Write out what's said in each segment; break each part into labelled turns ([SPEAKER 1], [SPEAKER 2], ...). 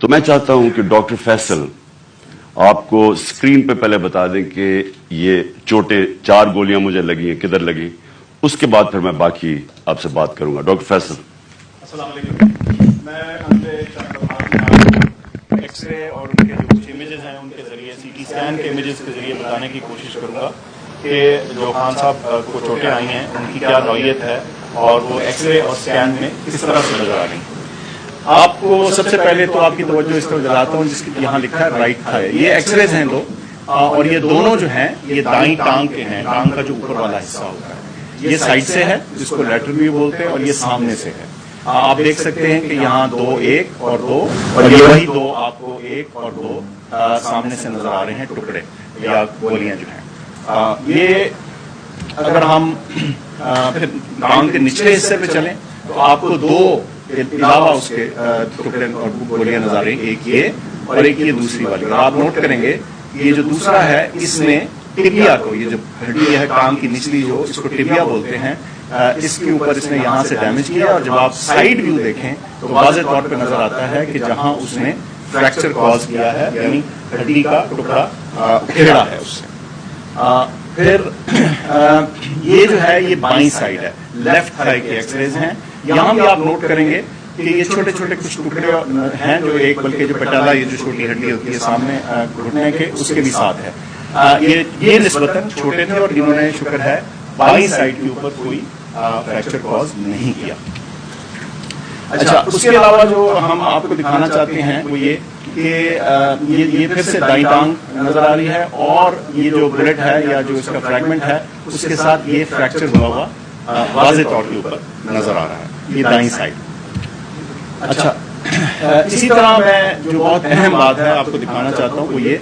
[SPEAKER 1] तो मैं चाहता हूं कि डॉक्टर फैसल आपको स्क्रीन पे पहले बता दें कि ये चोटें 4 गोलियां मुझे लगी हैं, किधर लगी, उसके बाद फिर मैं बाकी आपसे बात करूंगा। डॉक्टर फैसल।
[SPEAKER 2] अस्सलाम वालेकुम। मैं एक्सरे और उनके जो कुछ इमेजेस हैं उनके जरिए, सीटी स्कैन के इमेजेस के जरिए बताने की कोशिश करूंगा कि जो खान साहब को चोटें आई हैं उनकी क्या नौयत है और वो एक्सरे और स्कैन में किस तरह से नजर आ रही हैं। आपको सबसे पहले तो आपकी तवज्जो इस तरफ दिलाता हूँ जिसकी यहाँ लिखा है राइट थाई। ये एक्सरेज हैं दो, और ये दोनों जो हैं ये दाईं टांग के हैं। टांग का जो ऊपर वाला हिस्सा होता है ये साइड से है, जिसको लैटरल व्यू बोलते हैं, और ये सामने से है। आप देख सकते हैं कि यहाँ 2 1 और 2, और ये वही 2 आपको 1 और 2 सामने से नजर आ रहे हैं, टुकड़े या गोलियां जो हैं। ये अगर हम फिर टांग के निचले हिस्से पे चलें तो आपको 2 अलावा उसके टुकड़े और गोलियां नजर आ रही हैं, एक ये और एक ये दूसरी वाली। और आप नोट करेंगे ये जो दूसरा है इसमें टिबिया को, ये जो हड्डी है टांग की निचली जो, इसको टिबिया बोलते हैं, इसके ऊपर इसने यहाँ से डैमेज किया। और जब आप साइड व्यू देखें तो वाज़ेह तौर पे नजर आता है कि जहां उसने फ्रैक्चर कॉज किया है, यानी हड्डी का टुकड़ा उखेड़ा है उससे। फिर ये जो है ये बाईं साइड है, लेफ्ट थाई के एक्सरेज हैं। यहाँ भी आप नोट करेंगे कि ये छोटे छोटे कुछ टुकड़े हैं जो एक, बल्कि जो पटाला, ये जो छोटी हड्डी होती है सामने घुटने के, उसके भी साथ है। ये निस्बतन छोटे थे और इन्होंने शुक्र है बाईं साइड के ऊपर कोई फ्रैक्चर कॉज नहीं किया। अच्छा, उसके अलावा जो हम आपको दिखाना चाहते हैं वो ये कि ये फिर से दाईं टांग नजर आ रही है, और ये जो बुलेट है या जो इसका फ्रैगमेंट है उसके साथ ये फ्रैक्चर हुआ वाज़ेह तौर के ऊपर नजर आ रहा है, ये दाईं साइड। अच्छा, इसी तरह मैं जो बहुत अहम बात है आपको दिखाना चाहता हूँ वो ये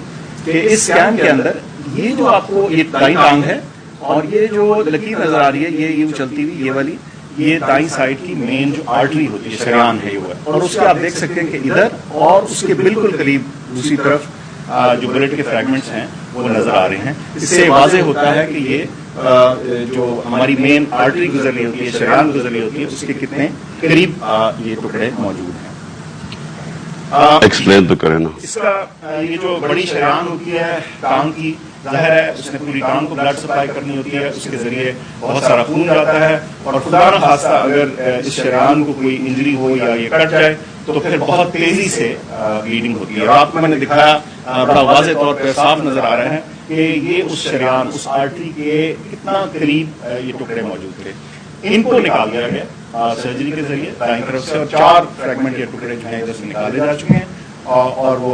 [SPEAKER 2] कि इस स्कैन के अंदर ये जो आपको ये दाईं टांग है और ये जो लकीर नजर आ रही है ये यूं चलती हुई, ये वाली, ये दाईं साइड की मेन जो आर्टरी होती है, शरेयान है ये, और उसके आप देख सकते हैं कि इधर और उसके बिल्कुल करीब दूसरी तरफ जो बुलेट के फ्रैगमेंट्स हैं वो नजर आ रहे हैं। इससे वाज़ेह होता है कि ये जो हमारी मेन आर्टरी गुजर रही होती है, शरेयान गुजर रही होती है, उसके कितने करीब ये टुकड़े मौजूद हैं।
[SPEAKER 1] एक्सप्लेन तो करें ना।
[SPEAKER 2] इसका ये जो बड़ी शरेयान होती है टांग की, जाहिर है उसने पूरी टांग को ब्लड सप्लाई करनी होती है, उसके जरिए बहुत सारा खून जाता है, और खुदा न खास्ता अगर इस शरेयान को कोई इंजरी हो या ये कट जाए तो फिर बहुत तेजी से ब्लीडिंग होती है। और आपको मैंने दिखाया बड़ा वाज़ेह तौर पर साफ नजर आ रहा है कि ये उस शरेयान, उस आर्टरी के कितना करीब ये टुकड़े मौजूद थे। इनको निकाल दिया गया सर्जरी के जरिए दाईं तरफ से, और 4 फ्रैगमेंट या टुकड़े जो हैं इधर से निकाले जा चुके हैं, और वो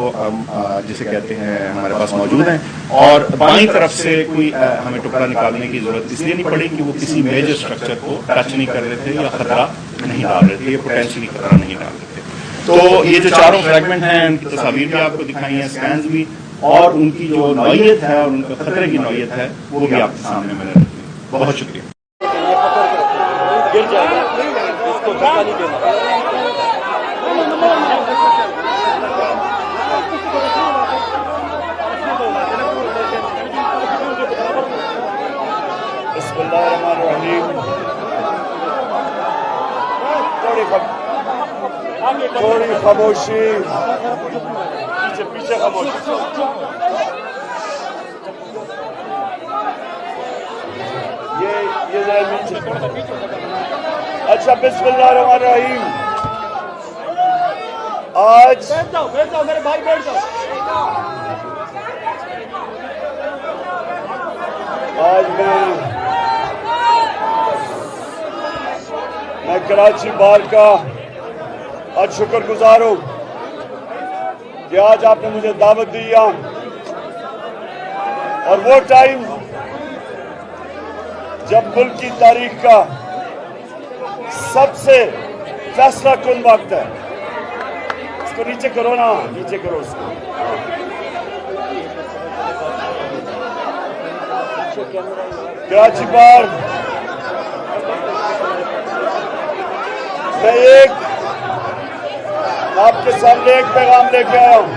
[SPEAKER 2] जिसे कहते हैं हमारे पास मौजूद हैं। और बाईं तरफ से कोई हमें टुकड़ा निकालने की जरूरत इसलिए नहीं पड़ी कि वो किसी मेजर स्ट्रक्चर को टच नहीं कर रहे थे या खतरा नहीं डाल रहे थे, ये पोटेंशियली खतरा नहीं डाल रहे थे। तो ये जो 4 फ्रैगमेंट हैं उनकी तस्वीर भी आपको दिखाई है, स्कैन्स भी, और उनकी जो नौयत है और उनका खतरे की नौयत है वो भी आपके सामने मैंने रखी है। बहुत शुक्रिया। गिर जाएगा, इसको धक्का नहीं देना।
[SPEAKER 3] थोड़ी खामोशी, पीछे पीछे खामोशी। ये जरा नीचे। अच्छा, बिस्मिल्लाहिर्रहमानिर्रहीम। आज बैठ जाओ मेरे भाई, बैठ जाओ। आज मैं कराची बार का आज शुक्रगुजार हूं कि आज आपने मुझे दावत दी यहाँ, और वो टाइम जब मुल्क की तारीख का सबसे फैसला कुन वक्त है। इसको नीचे करो ना, नीचे करो उसको। कराची बार मैं आपके सामने एक पैगाम लेके आया हूं।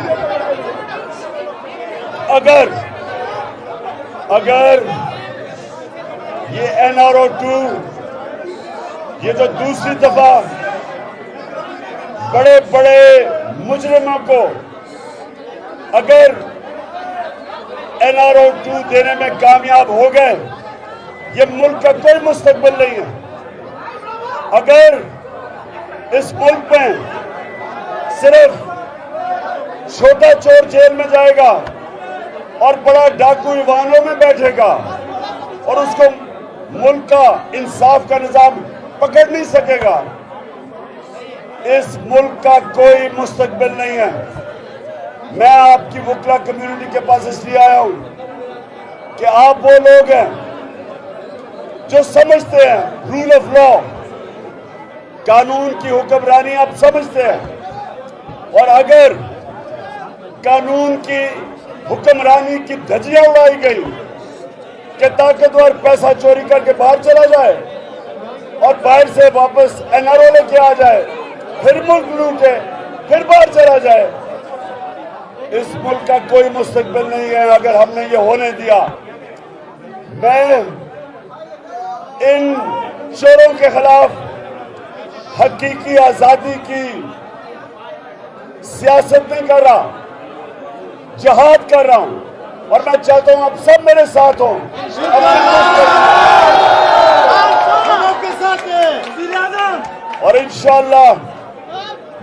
[SPEAKER 3] अगर ये NRO2 ये जो दूसरी दफा बड़े बड़े मुजरिमों को अगर NRO 2 देने में कामयाब हो गए, ये मुल्क का कोई मुस्तकबिल नहीं है। अगर इस मुल्क में सिर्फ छोटा चोर जेल में जाएगा और बड़ा डाकू ईवानों में बैठेगा और उसको मुल्क का इंसाफ का निजाम पकड़ नहीं सकेगा, इस मुल्क का कोई मुस्तकबिल नहीं है। मैं आपकी वकला कम्युनिटी के पास इसलिए आया हूं कि आप वो लोग हैं जो समझते हैं रूल ऑफ लॉ, कानून की हुक्मरानी आप समझते हैं, और अगर कानून की हुक्मरानी की धज्जियां उड़ाई गई कि ताकतवर पैसा चोरी करके बाहर चला जाए और बाहर से वापस NRO लेके आ जाए, फिर मुल्क लूटे, फिर बाहर चला जाए, इस मुल्क का कोई मुस्तकबिल नहीं है अगर हमने ये होने दिया। मैं इन चोरों के खिलाफ हकीकी आजादी की सियासत नहीं कर रहा, जिहाद कर रहा हूं, और मैं चाहता हूं आप सब मेरे साथ हों। और इंशाअल्लाह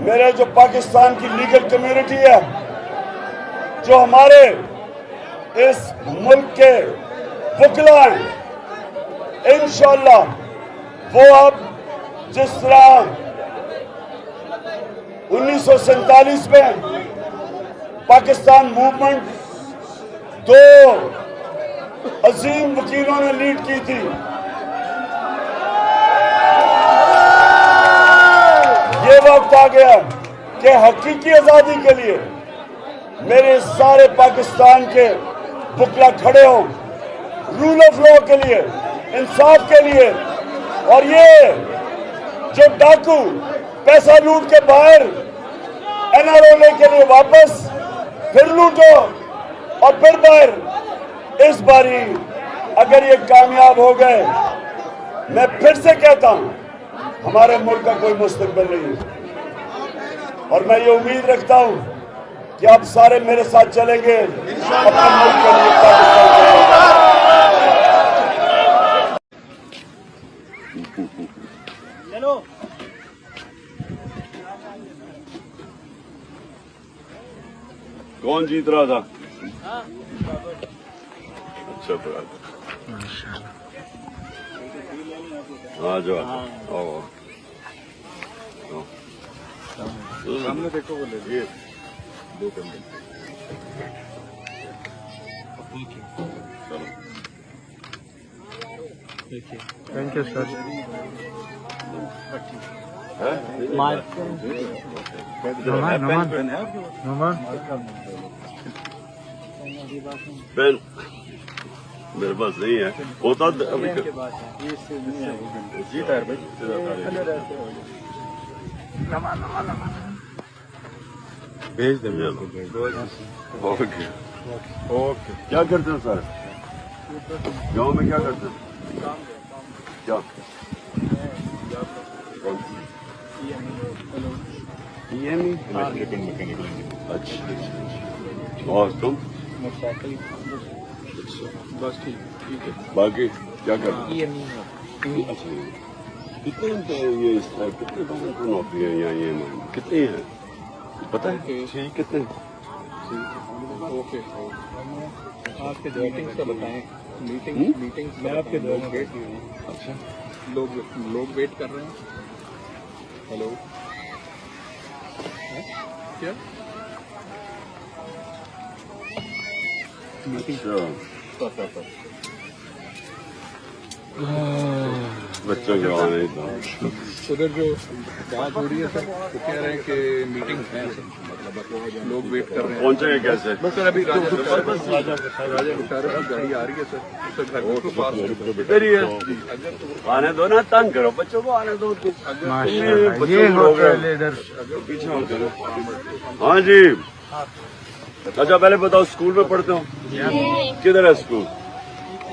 [SPEAKER 3] मेरे जो पाकिस्तान की लीगल कम्युनिटी है, जो हमारे इस मुल्क के वकला हैं, इंशाअल्लाह वो अब जिस तरह 1947 में पाकिस्तान मूवमेंट 2 अजीम वकीलों ने लीड की थी, ये वक्त आ गया कि हकीकी आजादी के लिए मेरे सारे पाकिस्तान के वकला खड़े हों, रूल ऑफ लॉ के लिए, इंसाफ के लिए। और ये जो डाकू पैसा लूट के बाहर NRO के लिए वापस फिर लूटो और फिर बाहर, इस बारी अगर ये कामयाब हो गए, मैं फिर से कहता हूं हमारे मुल्क का कोई मुस्तकबिल नहीं है। और मैं ये उम्मीद रखता हूं कि आप सारे मेरे साथ चलेंगे अपने मुल्क के लिए, पाकिस्तान के लिए।
[SPEAKER 1] कौन जीत रहा था? अच्छा बात। हाँ जो सामने देखो, वो ले 2 कमरे।
[SPEAKER 4] Thank you sir.
[SPEAKER 1] पेन मेरे पास नहीं है, होता अभी जीता है भेज दे। Okay okay. क्या करते हो सर? गांव में क्या करते हो? क्या अच्छा। और तुम?
[SPEAKER 4] बस ठीक है।
[SPEAKER 1] बाकी क्या करते? कितने ये कितने लोगों को नौकरी है यहाँ? ये कितनी है पता है? ठीक कितने?
[SPEAKER 4] ओके, आपके मीटिंग्स का बताएं। मीटिंग्स मैं आपके लोग वेट।
[SPEAKER 1] अच्छा,
[SPEAKER 4] लोग वेट कर रहे हैं। हेलो, क्या
[SPEAKER 1] अच्छा बच्चों के आने ही था।
[SPEAKER 4] उधर जो बात हो रही है सर, तो कह रहे हैं कि मीटिंग है सर, मतलब लोग वेट कर रहे हैं।
[SPEAKER 1] पहुंचेंगे कैसे?
[SPEAKER 4] बस सर अभी राजा विचारों की गाड़ी आ रही है सर घर के पास
[SPEAKER 1] इधर ही है। आने दो ना, तंग करो बच्चों को, आने दो।
[SPEAKER 4] ये इधर
[SPEAKER 1] पीछे होते। हाँ जी। अच्छा पहले बताओ, स्कूल में पढ़ते हो? किधर है स्कूल?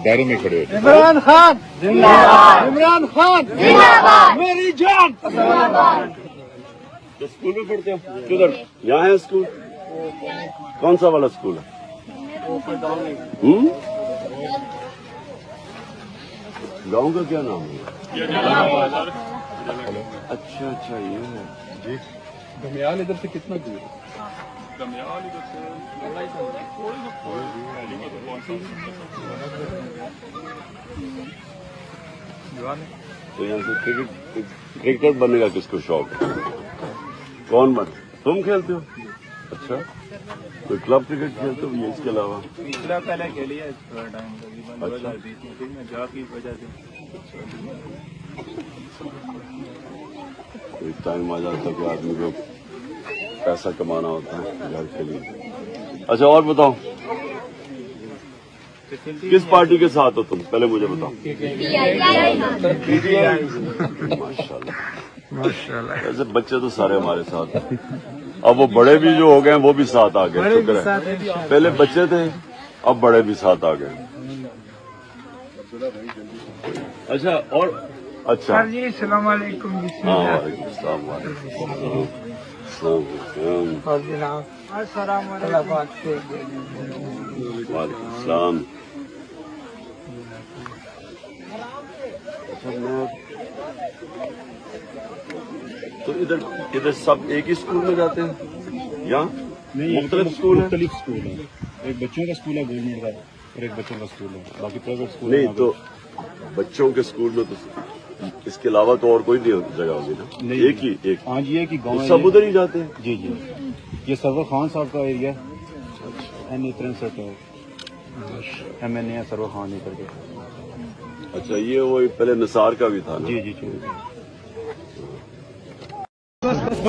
[SPEAKER 5] दायरे में खड़े हो।
[SPEAKER 4] इमरान खान जिंदाबाद, इमरान खान जिंदाबाद, मेरी जान जिंदाबाद।
[SPEAKER 1] तो स्कूल में पढ़ते हो? किधर? यहाँ है स्कूल? कौन सा वाला स्कूल है? गाँव का क्या नाम है? अच्छा ये है जी।
[SPEAKER 4] धमियाल इधर से कितना दूर है?
[SPEAKER 1] तो यहाँ से क्रिकेट बनने का किसको शौक है? कौन बन? तुम खेलते हो? अच्छा, कोई क्लब क्रिकेट खेलते हो? ये इसके अलावा
[SPEAKER 2] क्लब पहले खेली है थोड़ा टाइम,
[SPEAKER 1] अच्छा।
[SPEAKER 2] में जॉब की वजह से
[SPEAKER 1] कोई टाइम आ जाता है कि आदमी को पैसा कमाना होता है घर के लिए। अच्छा और बताओ, किस पार्टी के साथ हो तुम? पहले मुझे बताओ। माशाल्लाह। ऐसे बच्चे तो सारे हमारे साथ हैं। अब वो बड़े भी जो हो गए वो भी साथ आ गए, शुक्र है। पहले बच्चे थे, अब बड़े भी साथ आ गए। अच्छा और अच्छा
[SPEAKER 6] जी, अस्सलाम वालेकुम।
[SPEAKER 1] हाँ वालेकुम अस्सलाम। वालेकुम। अच्छा मैं तो इधर सब एक ही स्कूल में जाते हैं या मुख्तलिफ स्कूल है?
[SPEAKER 7] मुख्तलिफ स्कूल है। एक बच्चों का स्कूल है गवर्नमेंट का और एक बच्चों का स्कूल है, बाकी प्राइवेट स्कूल
[SPEAKER 1] नहीं तो बच्चों के स्कूल में तो इसके अलावा तो और कोई नहीं जगह होगी ना?
[SPEAKER 7] नहीं,
[SPEAKER 1] एक ही एक।
[SPEAKER 7] हाँ जी, एक ही गाँव
[SPEAKER 1] तो
[SPEAKER 7] है
[SPEAKER 1] सब
[SPEAKER 7] ये।
[SPEAKER 1] उधर ही जाते हैं?
[SPEAKER 7] जी जी, ये सरवर खान साहब का एरिया MA 63 है, MNA सरवर खान नहीं करके।
[SPEAKER 1] अच्छा ये वो पहले निसार का भी था ना?
[SPEAKER 7] जी जी जी।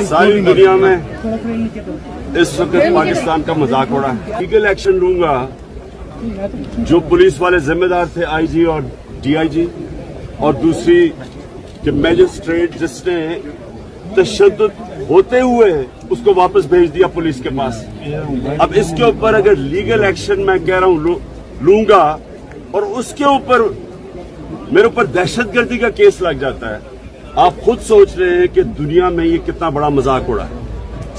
[SPEAKER 1] सारी दुनिया में इस वक्त पाकिस्तान का मजाक हो रहा है। लीगल एक्शन लूंगा। जो पुलिस वाले जिम्मेदार थे IG और DIG, और दूसरी कि मैजिस्ट्रेट जिसने तशद्दुद होते हुए उसको वापस भेज दिया पुलिस के पास। अब इसके ऊपर अगर लीगल एक्शन मैं कह रहा हूं लूंगा और उसके ऊपर मेरे ऊपर दहशतगर्दी का केस लग जाता है, आप खुद सोच रहे हैं कि दुनिया में ये कितना बड़ा मजाक उड़ा है।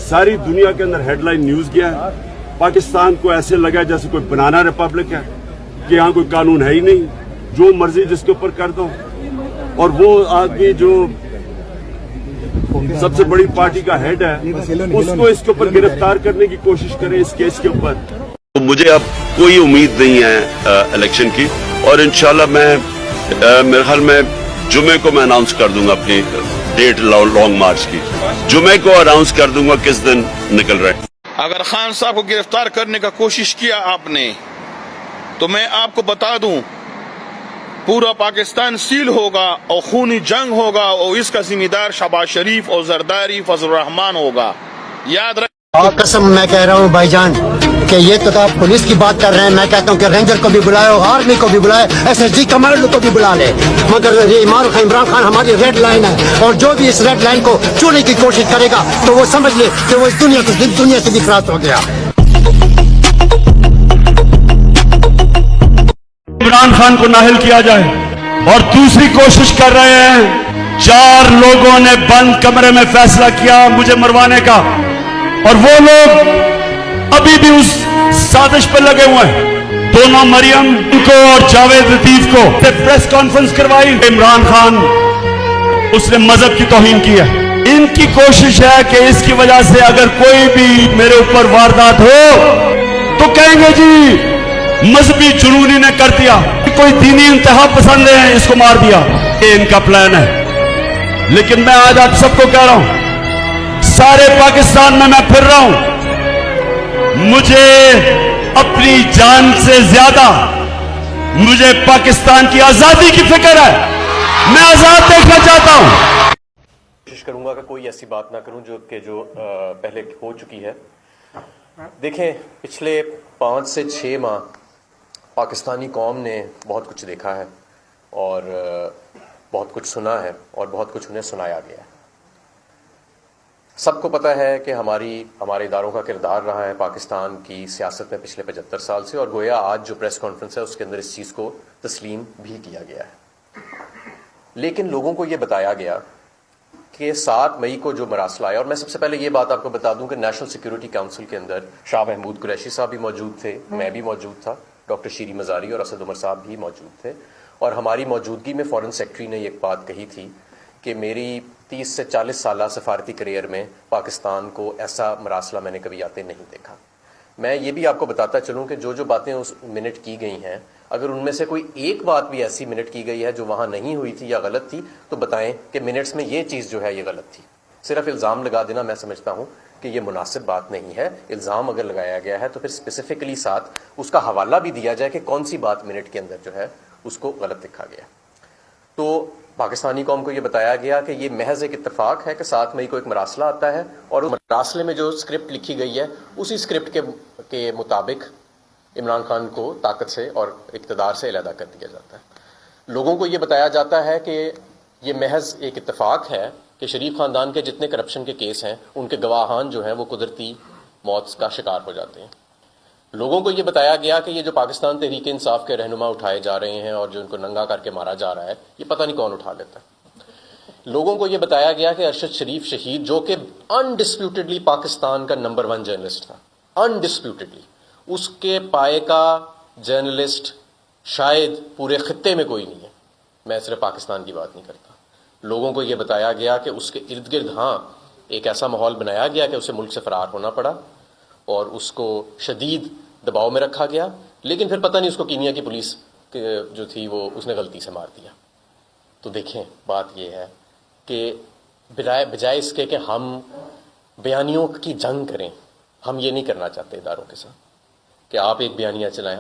[SPEAKER 1] सारी दुनिया के अंदर हेडलाइन न्यूज गया है। पाकिस्तान को ऐसे लगा जैसे कोई बनाना रिपब्लिक है कि यहाँ कोई कानून है ही नहीं, जो मर्जी जिसके ऊपर कर दो। और वो आदमी जो सबसे बड़ी पार्टी का हेड है उसको इसके ऊपर गिरफ्तार करने की कोशिश करें इस केस के ऊपर। तो मुझे अब कोई उम्मीद नहीं है इलेक्शन की, और इंशाल्लाह मैं मेरे ख्याल में जुमे को मैं अनाउंस कर दूंगा अपनी डेट लॉन्ग मार्च की। जुमे को अनाउंस कर दूंगा किस दिन निकल रहे हैं।
[SPEAKER 8] अगर खान साहब को गिरफ्तार करने का कोशिश किया आपने तो मैं आपको बता दूं पूरा पाकिस्तान सील होगा और खूनी जंग होगा, और इसका जिम्मेदार शहबाज शरीफ और जरदारी फजल रहमान होगा। याद रख।
[SPEAKER 9] कसम मैं कह रहा हूँ भाईजान कि ये तो आप पुलिस की बात कर रहे हैं, मैं कहता हूँ कि रेंजर को भी बुलाओ, आर्मी को भी बुलाए, SSG कमांडो को भी बुला ले, मगर ये इमरान खान हमारी रेड लाइन है, और जो भी इस रेड लाइन को छूने की कोशिश करेगा तो वो समझ ले कि वो इस दुनिया से भी खराब हो गया।
[SPEAKER 1] इमरान खान को नाहिल किया जाए, और दूसरी कोशिश कर रहे हैं। 4 लोगों ने बंद कमरे में फैसला किया मुझे मरवाने का, और वो लोग अभी भी उस साजिश पर लगे हुए हैं। दोनों मरियम को और जावेद लतीफ को प्रेस कॉन्फ्रेंस करवाई। इमरान खान उसने मजहब की तौहीन की है। इनकी कोशिश है कि इसकी वजह से अगर कोई भी मेरे ऊपर वारदात हो तो कहेंगे जी मजहबी जुनूनी ने कर दिया, कोई दीनी इंतहा पसंद है इसको मार दिया। ये इनका प्लान है। लेकिन मैं आज आप सबको कह रहा हूं, सारे पाकिस्तान में मैं फिर रहा हूं, मुझे अपनी जान से ज्यादा मुझे पाकिस्तान की आजादी की फिक्र है। मैं आजाद देखना चाहता हूं।
[SPEAKER 10] कोशिश करूंगा कि कोई ऐसी बात ना करूं जो पहले हो चुकी है। देखें, पिछले 5 से 6 माह पाकिस्तानी कौम ने बहुत कुछ देखा है और बहुत कुछ सुना है और बहुत कुछ उन्हें सुनाया गया है। सबको पता है कि हमारे इदारों का किरदार रहा है पाकिस्तान की सियासत में पिछले 75 साल से, और गोया आज जो प्रेस कॉन्फ्रेंस है उसके अंदर इस चीज़ को तस्लीम भी किया गया है। लेकिन लोगों को ये बताया गया कि 7 मई को जो मरासला आया, और मैं सबसे पहले ये बात आपको बता दूं कि नेशनल सिक्योरिटी काउंसिल के अंदर शाह महमूद कुरैशी साहब भी मौजूद थे, मैं भी मौजूद था, डॉक्टर शीरी मजारी और असद उमर साहब भी मौजूद थे, और हमारी मौजूदगी में फॉरेन सेक्रेटरी ने एक बात कही थी कि मेरी 30 से 40 साल सफारती करियर में पाकिस्तान को ऐसा मरासला मैंने कभी आते नहीं देखा। मैं ये भी आपको बताता चलूं कि जो जो बातें उस मिनट की गई हैं, अगर उनमें से कोई एक बात भी ऐसी मिनट की गई है जो वहाँ नहीं हुई थी या गलत थी, तो बताएं कि मिनट्स में ये चीज़ जो है ये गलत थी। सिर्फ इल्ज़ाम लगा देना मैं समझता हूँ कि ये मुनासिब बात नहीं है। इल्ज़ाम अगर लगाया गया है तो फिर स्पेसिफिकली साथ उसका हवाला भी दिया जाए कि कौन सी बात मिनट के अंदर जो है उसको गलत लिखा गया। तो पाकिस्तानी कौम को ये बताया गया कि ये महज एक इत्तेफाक है कि 7 मई को एक मरासला आता है, और उस मरासले में जो स्क्रिप्ट लिखी गई है उसी स्क्रिप्ट के मुताबिक इमरान खान को ताकत से और इक़्तिदार से अलहदा कर दिया जाता है। लोगों को ये बताया जाता है कि ये महज एक इत्तेफाक है कि शरीफ ख़ानदान के जितने करप्शन के केस हैं उनके गवाहान जो हैं वो कुदरती मौत का शिकार हो जाते हैं। लोगों को ये बताया गया कि ये जो पाकिस्तान तहरीक इंसाफ के रहनुमा उठाए जा रहे हैं और जो इनको नंगा करके मारा जा रहा है, ये पता नहीं कौन उठा लेता है। लोगों को ये बताया गया कि अरशद शरीफ शहीद, जो कि अनडिस्प्यूटेडली पाकिस्तान का नंबर 1 जर्नलिस्ट था, अनडिस्प्यूटेडली, उसके पाए का जर्नलिस्ट शायद पूरे खित्ते में कोई नहीं है, मैं सिर्फ पाकिस्तान की बात नहीं करता। लोगों को यह बताया गया कि उसके इर्द गिर्द एक ऐसा माहौल बनाया गया कि उसे मुल्क से फरार होना पड़ा और उसको शदीद दबाव में रखा गया, लेकिन फिर पता नहीं उसको कीनिया की पुलिस जो थी वो उसने गलती से मार दिया। तो देखें, बात यह है कि बजाय इसके कि हम बयानियों की जंग करें, हम ये नहीं करना चाहते इदारों के साथ कि आप एक बयानिया चलाएं।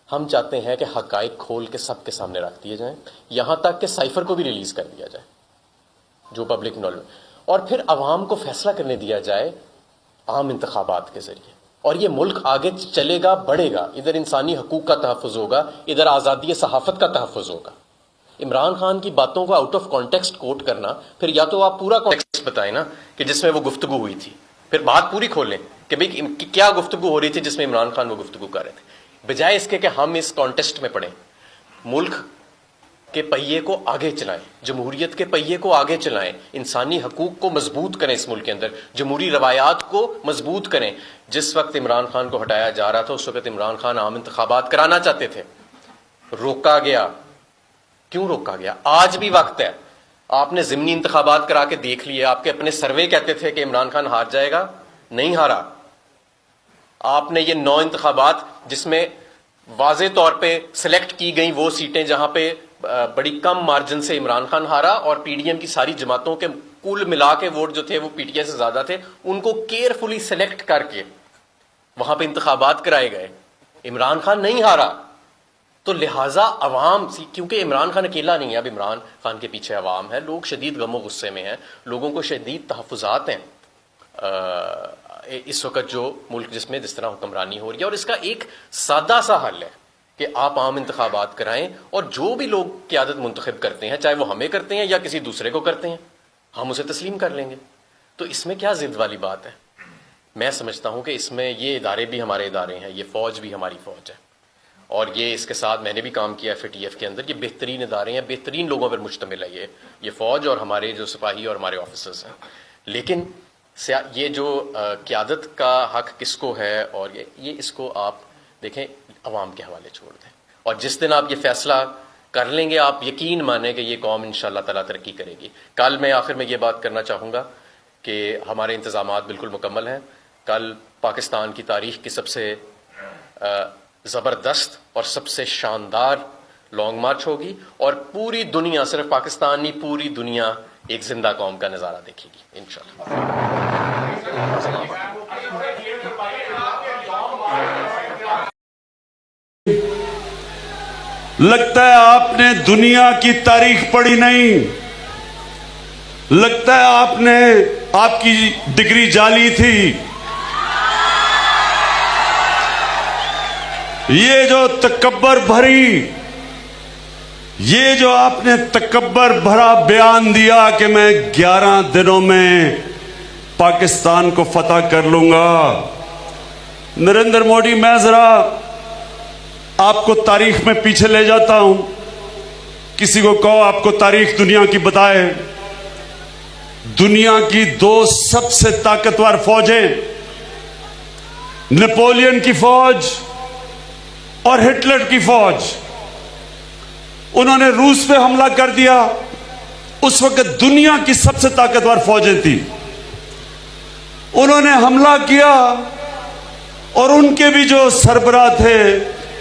[SPEAKER 10] हम चाहते हैं कि हकाइक खोल के सबके सामने रख दिए जाएं, यहां तक कि साइफर को भी रिलीज कर दिया जाए जो पब्लिक नॉलेज, और फिर अवाम को फैसला करने दिया जाए आम इंतखाबात के जरिए, और ये मुल्क आगे चलेगा, बढ़ेगा। इधर इंसानी हकूक का तहफ़्फ़ुज़ होगा, इधर आज़ादी सहाफ़त का तहफ़्फ़ुज़ होगा। इमरान खान की बातों को आउट ऑफ कॉन्टेक्स्ट कोट करना, फिर या तो आप पूरा कॉन्टेक्स्ट बताएं ना कि जिसमें वो गुफ्तगू हुई थी, फिर बात पूरी खोलें कि भाई क्या गुफ्तगू हो रही थी जिसमें इमरान खान वो गुफ्तगू कर रहे थे, बजाय इसके कि हम इस कॉन्टेक्स्ट में पढ़ें। मुल्क के पहिए को आगे चलाएं, जमहूरियत के पहिए को आगे चलाएं, इंसानी हकूक को मजबूत करें, इस मुल्क के अंदर जमहूरी रवायात को मजबूत करें। जिस वक्त इमरान खान को हटाया जा रहा था उस वक्त इमरान खान आम इंतखाबात कराना चाहते थे, रोका गया। क्यों रोका गया? आज भी वक्त है, आपने ज़िमनी इंतखाबात करा के देख लिए। आपके अपने सर्वे कहते थे कि इमरान खान हार जाएगा, नहीं हारा। आपने ये 9 इंतखाबात जिसमें वाज़े तौर पे सिलेक्ट की गई वो सीटें जहां पे बड़ी कम मार्जिन से इमरान खान हारा, और पीडीएम की सारी जमातों के कुल मिला के वोट जो थे वो पीटीआई से ज्यादा थे, उनको केयरफुली सेलेक्ट करके वहां पे इंतखाबात कराए गए। इमरान खान नहीं हारा, तो लिहाजा अवाम, क्योंकि इमरान खान अकेला नहीं है, अब इमरान खान के पीछे अवाम है, लोग शदीद गमो गुस्से में हैं, लोगों को शदीद तहफ़्फ़ुज़ात हैं इस वक्त जो मुल्क जिसमें जिस तरह हुक्मरानी हो रही है। और इसका एक सादा सा हल है कि आप आम इंतखाबात कराएं, और जो भी लोग क़यादत मुंतखब करते हैं, चाहे वो हमें करते हैं या किसी दूसरे को करते हैं, हम उसे तस्लीम कर लेंगे। तो इसमें क्या जिद वाली बात है? मैं समझता हूं कि इसमें ये इदारे भी हमारे इदारे हैं, ये फौज भी हमारी फौज है, और ये इसके साथ मैंने भी काम किया FATF के अंदर। ये बेहतरीन इदारे हैं, बेहतरीन लोगों पर मुश्तमिल है ये फौज और हमारे जो सिपाही और हमारे ऑफिसर्स हैं। लेकिन ये जो क़यादत का हक किसको है, और ये इसको आप देखें, अवाम के हवाले छोड़ दें, और जिस दिन आप ये फैसला कर लेंगे, आप यकीन माने कि ये कौम इंशाअल्लाह ताला तरक्की करेगी। कल मैं आखिर में ये बात करना चाहूँगा कि हमारे इंतज़ामात बिल्कुल मुकम्मल हैं। कल पाकिस्तान की तारीख की सबसे ज़बरदस्त और सबसे शानदार लॉन्ग मार्च होगी, और पूरी दुनिया, सिर्फ पाकिस्तान नहीं, पूरी दुनिया एक जिंदा कौम का नज़ारा देखेगी इंशाअल्लाह।
[SPEAKER 1] लगता है आपने दुनिया की तारीख पढ़ी नहीं, लगता है आपकी डिग्री जाली थी। ये जो तकब्बर भरी, ये जो आपने तकब्बर भरा बयान दिया कि मैं 11 दिनों में पाकिस्तान को फतह कर लूंगा। नरेंद्र मोदी, मैं जरा आपको तारीख में पीछे ले जाता हूं। किसी को कहो आपको तारीख दुनिया की बताए।
[SPEAKER 3] दुनिया की दो सबसे ताकतवर फौजें, नेपोलियन की फौज और हिटलर की फौज, उन्होंने रूस पे हमला कर दिया। उस वक्त दुनिया की सबसे ताकतवर फौजें थी, उन्होंने हमला किया और उनके भी जो सरबराह थे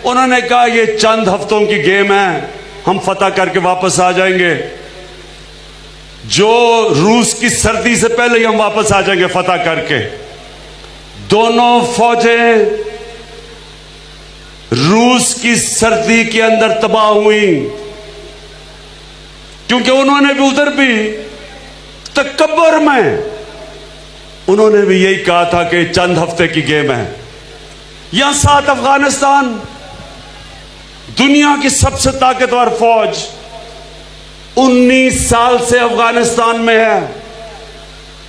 [SPEAKER 3] उन्होंने कहा ये चंद हफ्तों की गेम है, हम फतह करके वापस आ जाएंगे। जो रूस की सर्दी से पहले ही हम वापस आ जाएंगे फतह करके। दोनों फौजें रूस की सर्दी के अंदर तबाह हुई, क्योंकि उन्होंने भी उधर भी तकब्बर में उन्होंने भी यही कहा था कि चंद हफ्ते की गेम है। यहां साथ अफगानिस्तान, दुनिया की सबसे ताकतवर फौज 19 साल से अफगानिस्तान में है।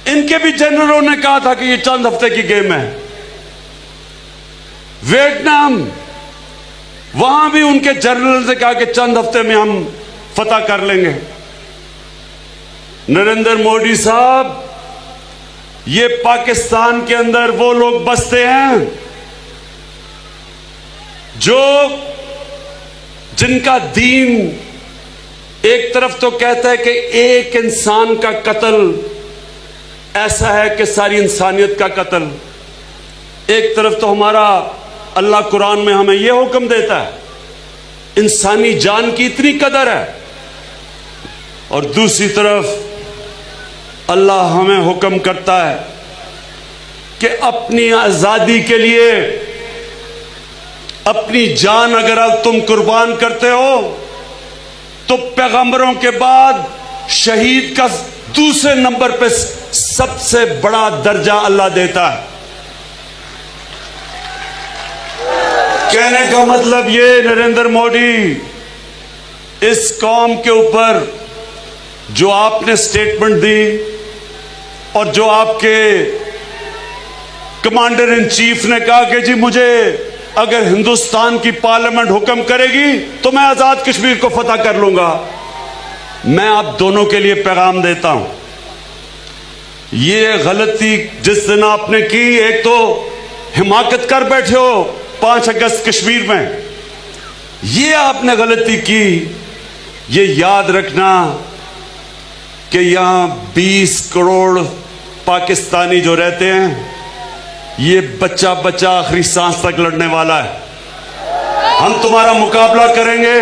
[SPEAKER 3] इनके भी जनरलों ने कहा था कि यह चंद हफ्ते की गेम है। वियतनाम, वहां भी उनके जनरल ने कहा कि चंद हफ्ते में हम फतह कर लेंगे। नरेंद्र मोदी साहब, ये पाकिस्तान के अंदर वो लोग बसते हैं जो जिनका दीन एक तरफ तो कहता है कि एक इंसान का कत्ल ऐसा है कि सारी इंसानियत का कत्ल, एक तरफ तो हमारा अल्लाह कुरान में हमें यह हुक्म देता है इंसानी जान की इतनी कदर है, और दूसरी तरफ अल्लाह हमें हुक्म करता है कि अपनी आजादी के लिए अपनी जान अगर अब तुम कुर्बान करते हो तो पैगंबरों के बाद शहीद का दूसरे नंबर पे सबसे बड़ा दर्जा अल्लाह देता है। कहने का मतलब ये, नरेंद्र मोदी, इस कौम के ऊपर जो आपने स्टेटमेंट दी और जो आपके कमांडर इन चीफ ने कहा कि जी मुझे अगर हिंदुस्तान की पार्लियामेंट हुक्म करेगी तो मैं आजाद कश्मीर को फतह कर लूंगा, मैं आप दोनों के लिए पैगाम देता हूं, ये गलती जिस दिन आपने की, एक तो हिमाकत कर बैठे हो 5 अगस्त कश्मीर में, ये आपने गलती की। ये याद रखना कि यहां 20 करोड़ पाकिस्तानी जो रहते हैं, ये बच्चा बच्चा आखिरी सांस तक लड़ने वाला है। हम तुम्हारा मुकाबला करेंगे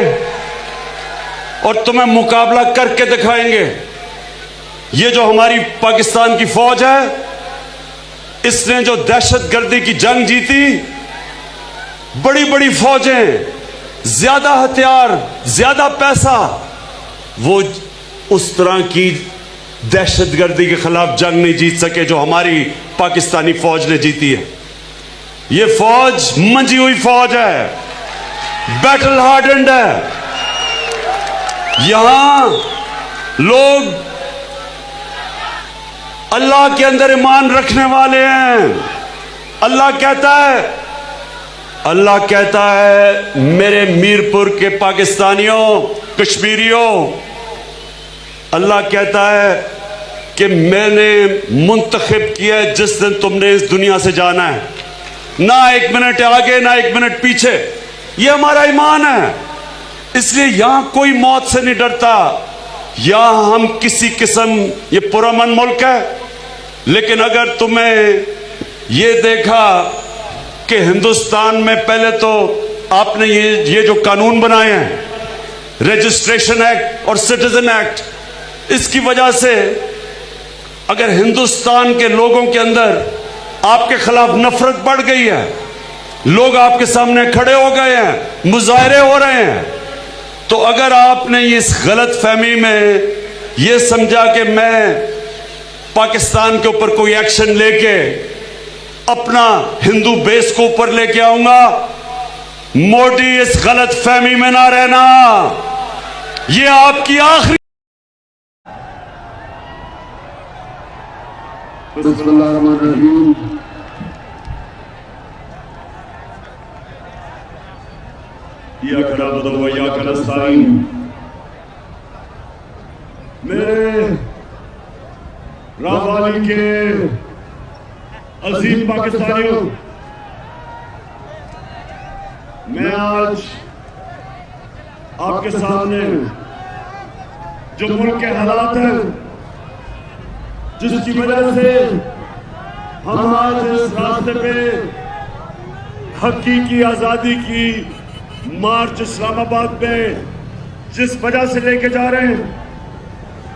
[SPEAKER 3] और तुम्हें मुकाबला करके दिखाएंगे। ये जो हमारी पाकिस्तान की फौज है, इसने जो दहशतगर्दी की जंग जीती, बड़ी बड़ी फौजें, ज्यादा हथियार, ज्यादा पैसा, वो उस तरह की दहशतगर्दी के खिलाफ जंग नहीं जीत सके जो हमारी पाकिस्तानी फौज ने जीती है। ये फौज मंजी हुई फौज है, बैटल हार्डेंड है। यहां लोग अल्लाह के अंदर ईमान रखने वाले हैं। अल्लाह कहता है मेरे मीरपुर के पाकिस्तानियों, कश्मीरियों, अल्लाह कहता है कि मैंने मुंतखब किया है जिस दिन तुमने इस दुनिया से जाना है, ना 1 मिनट आगे ना 1 मिनट पीछे। ये हमारा ईमान है, इसलिए यहां कोई मौत से नहीं डरता। यहां हम किसी किस्म, ये पुरअमन मुल्क है, लेकिन अगर तुम्हें ये देखा कि हिंदुस्तान में पहले तो आपने ये जो कानून बनाए हैं, रजिस्ट्रेशन एक्ट और सिटीजन एक्ट, इसकी वजह से अगर हिंदुस्तान के लोगों के अंदर आपके खिलाफ नफरत बढ़ गई है, लोग आपके सामने खड़े हो गए हैं, मुजाहरे हो रहे हैं, तो अगर आपने इस गलत फहमी में यह समझा कि मैं पाकिस्तान के ऊपर कोई एक्शन लेके अपना हिंदू बेस को ऊपर लेके आऊंगा, मोदी इस गलत फहमी में ना रहना। यह आपकी आखिरी रावाली के अजीम पाकिस्तानियों, मैं आज आपके सामने जो मुल्क के हालात हैं, जिसकी वजह से हम आज इस रास्ते पे हकीकी आजादी की मार्च इस्लामाबाद में जिस वजह से लेके जा रहे हैं,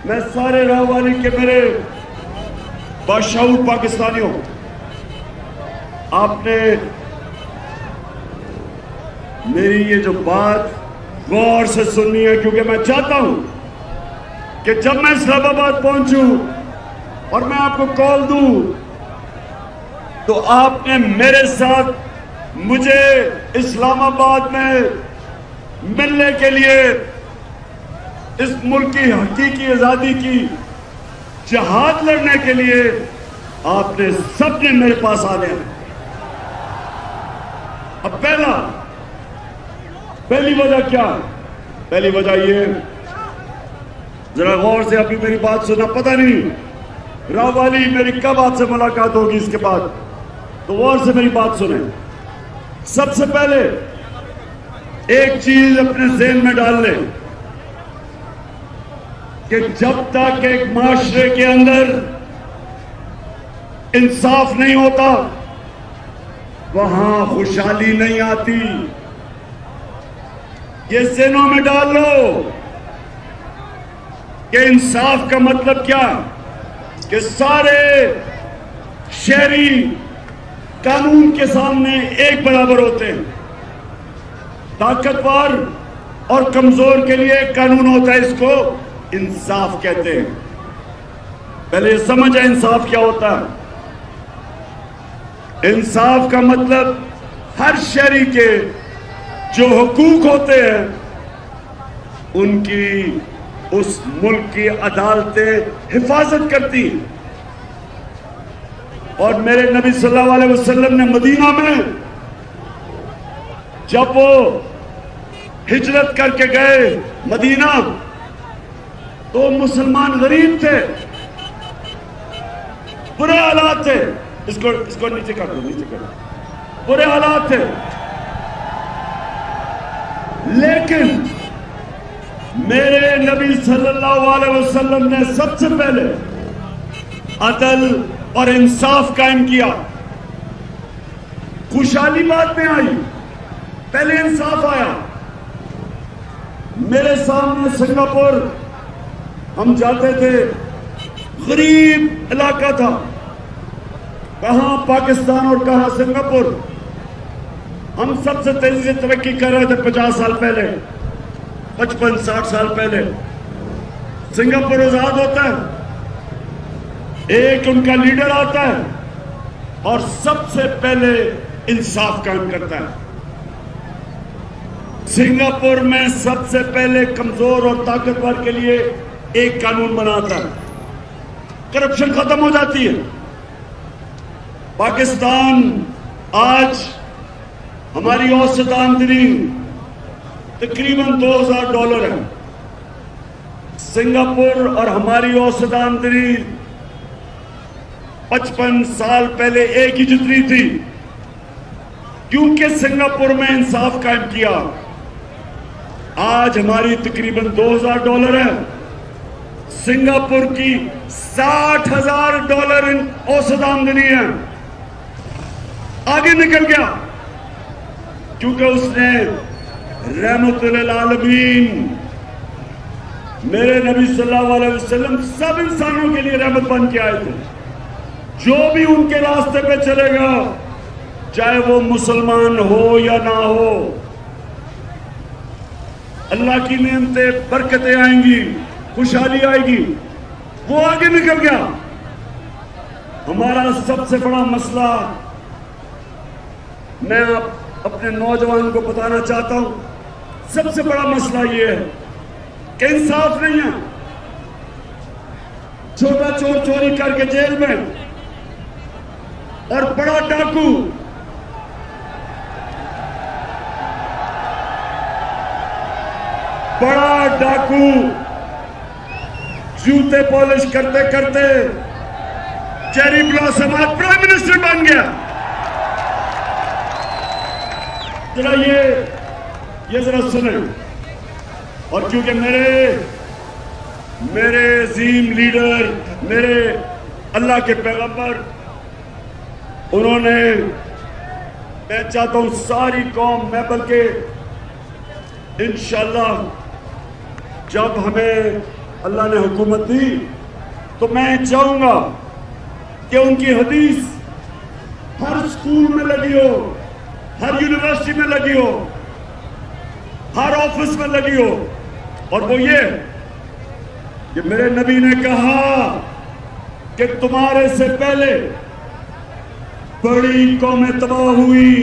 [SPEAKER 3] मैं सारे रावाली के मेरे बाशऊर पाकिस्तानियों, आपने मेरी ये जो बात गौर से सुननी है, क्योंकि मैं चाहता हूं कि जब मैं इस्लामाबाद पहुंचूं और मैं आपको कॉल दूं तो आपने मेरे साथ मुझे इस्लामाबाद में मिलने के लिए इस मुल्क की हकीकी आजादी की जहाद लड़ने के लिए आपने सबने मेरे पास आने हैं। अब पहली वजह क्या है? पहली वजह ये, जरा गौर से अभी मेरी बात सुना, पता नहीं रावाली मेरी कब आपसे मुलाकात होगी इसके बाद, तो गौर से मेरी बात सुने। सबसे पहले एक चीज अपने ज़हन में डाल लें कि जब तक एक माशरे के अंदर इंसाफ नहीं होता वहां खुशहाली नहीं आती। ये ज़हनों में डाल लो कि इंसाफ का मतलब क्या, कि सारे शहरी कानून के सामने एक बराबर होते हैं। ताकतवर और कमजोर के लिए एक कानून होता है, इसको इंसाफ कहते हैं। पहले समझ है इंसाफ क्या होता है। इंसाफ का मतलब हर शहरी के जो हुकूक होते हैं उनकी उस मुल्क की अदालतें हिफाजत करती हैं। और मेरे नबी सल्लल्लाहु अलैहि वसल्लम ने मदीना में जब वो हिजरत करके गए मदीना, तो मुसलमान गरीब थे, बुरे हालात थे। इसको नीचे कर दो, नीचे कर दो। बुरे हालात थे, लेकिन मेरे नबी सल्लल्लाहु अलैहि वसल्लम ने सबसे पहले अदल और इंसाफ कायम किया। खुशहाली बाद में आई, पहले इंसाफ आया। मेरे सामने सिंगापुर हम जाते थे, गरीब इलाका था, कहां पाकिस्तान और कहां सिंगापुर। हम सबसे तेजी से तरक्की कर रहे थे 50 साल पहले, 55-60 साल पहले। सिंगापुर आजाद होता है, एक उनका लीडर आता है और सबसे पहले इंसाफ कायम करता है। सिंगापुर में सबसे पहले कमजोर और ताकतवर के लिए एक कानून बनाता है, करप्शन खत्म हो जाती है। पाकिस्तान आज हमारी औसत आमदनी तकरीबन $2000 है। सिंगापुर और हमारी औसत आमदनी 55 साल पहले एक ही जितनी थी, क्योंकि सिंगापुर में इंसाफ कायम किया। आज हमारी तकरीबन $2000 है, सिंगापुर की $60,000 औसत आमदनी है। आगे निकल गया क्योंकि उसने रहमतुल आलमीन मेरे नबी सल्लल्लाहु अलैहि वसल्लम सब इंसानों के लिए रहमत बन के आए थे। जो भी उनके रास्ते पे चलेगा, चाहे वो मुसलमान हो या ना हो, अल्लाह की नेमतें बरकतें आएंगी, खुशहाली आएगी। वो आगे निकल गया। हमारा सबसे बड़ा मसला, मैं अपने नौजवान को बताना चाहता हूं, सबसे बड़ा मसला ये है कि इंसाफ नहीं है। छोटा चोर चोरी करके जेल में और बड़ा डाकू जूते पॉलिश करते करते चेरी ब्लॉसम आज प्राइम मिनिस्टर बन गया। जरा ये जरा सुने। और क्योंकि मेरे अजीम लीडर, मेरे अल्लाह के पैगंबर, उन्होंने, मैं चाहता हूं सारी कौम, मैं बल्कि इंशाल्लाह जब हमें अल्लाह ने हुकूमत दी तो मैं चाहूंगा कि उनकी हदीस हर स्कूल में लगी हो, हर यूनिवर्सिटी में लगी हो, हर ऑफिस में लगी हो। और वो ये कि मेरे नबी ने कहा कि तुम्हारे से पहले बड़ी कौमें तबाह हुई।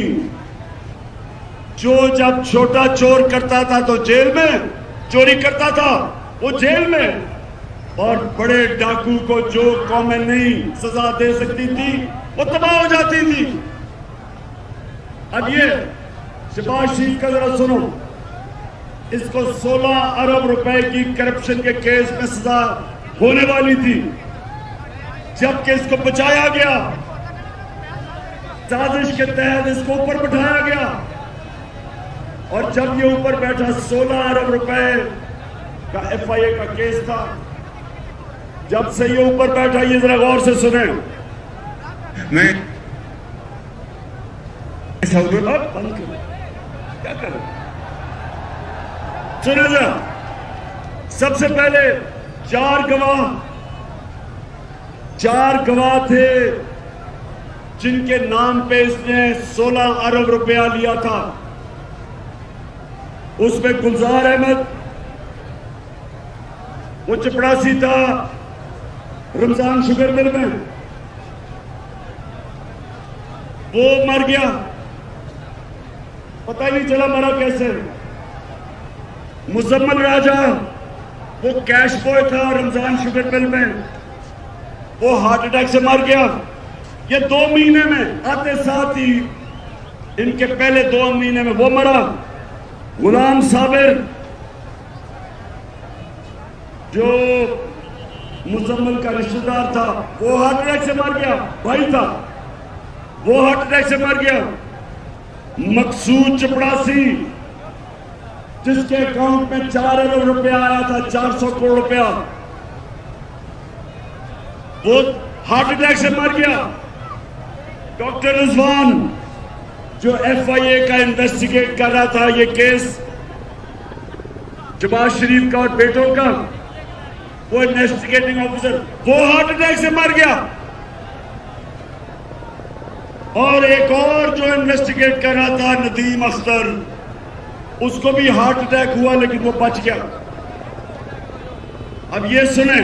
[SPEAKER 3] जो जब छोटा चोर करता था तो जेल में चोरी करता था, वो जेल में, और बड़े डाकू को जो कौमें नहीं सजा दे सकती थी वो तबाह हो जाती थी। अब ये शहबाज शरीफ का जरा सुनो। इसको 16 अरब रुपए की करप्शन के केस में सजा होने वाली थी, जबकि इसको बचाया गया, साजिश के तहत इसको ऊपर बिठाया गया। और जब ये ऊपर बैठा 16 अरब रुपए का FIA का केस था, जब से ये ऊपर बैठा, ये जरा गौर से सुने। मैं बंद करो, क्या करें, सुने जरा। सबसे पहले चार गवाह थे जिनके नाम पे इसने 16 अरब रुपया लिया था। उसमें गुलजार अहमद, वो चपड़ासी था रमजान शुगर मिल में, वो मर गया, पता ही नहीं चला मरा कैसे। मुजम्मल राजा, वो कैश बॉय था रमजान शुगर मिल में, वो हार्ट अटैक से मर गया। ये 2 महीने में आते साथ ही, इनके पहले 2 महीने में वो मरा। गुलाम साबिर, जो मुजम्मल का रिश्तेदार था, वो हार्ट अटैक से मर गया, भाई था, वो हार्ट अटैक से मर गया। मकसूद चपड़ासी, जिसके अकाउंट में 4 अरब रुपया आया था, 400 करोड़ रुपया, वो हार्ट अटैक से मर गया। डॉक्टर रिजवान, जो FIA का इन्वेस्टिगेट कर रहा था ये केस शहबाज शरीफ का और बेटों का, वो इन्वेस्टिगेटिंग ऑफिसर, वो हार्ट अटैक से मर गया। और एक और जो इन्वेस्टिगेट कर रहा था नदीम अख्तर, उसको भी हार्ट अटैक हुआ लेकिन वो बच गया। अब ये सुने,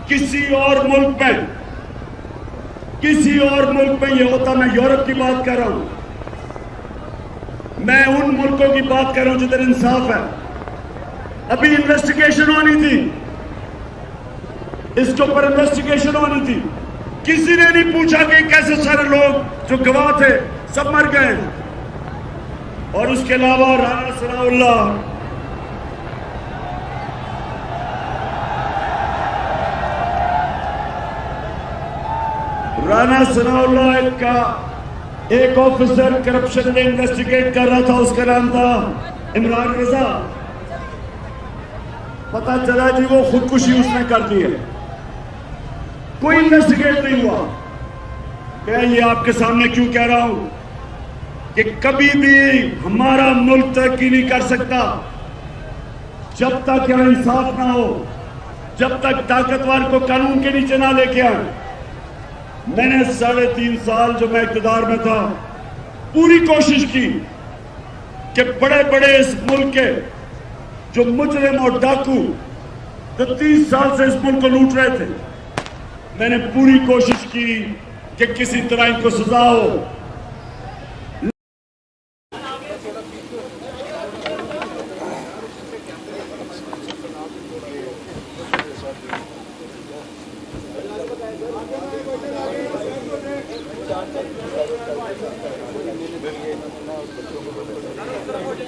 [SPEAKER 3] किसी और मुल्क में ये होता, मैं यूरोप की बात कर रहा हूं, मैं उन मुल्कों की बात कर रहा हूं जिधर इंसाफ है। अभी इन्वेस्टिगेशन होनी थी, इसके ऊपर इन्वेस्टिगेशन होनी थी। किसी ने नहीं पूछा कि कैसे सारे लोग जो गवाह थे सब मर गए। और उसके अलावा राना सनाउल्लाह का एक ऑफिसर करप्शन में इन्वेस्टिगेट कर रहा था, उसका नाम था इमरान रजा। पता चला जी वो खुदकुशी उसने कर दी है, कोई इन्वेस्टिगेट नहीं हुआ। मैं ये आपके सामने क्यों कह रहा हूं कि कभी भी हमारा मुल्क तरक्की नहीं कर सकता जब तक यहाँ इंसाफ ना हो, जब तक ताकतवर को कानून के नीचे ना लेके आए। मैंने 3.5 साल जो मैं इक़्तिदार में था, पूरी कोशिश की कि बड़े बड़े इस मुल्क के जो मुजरिम और डाकू जो 30 साल से इस मुल्क को लूट रहे थे, मैंने पूरी कोशिश की कि किसी तरह इनको सजा हो।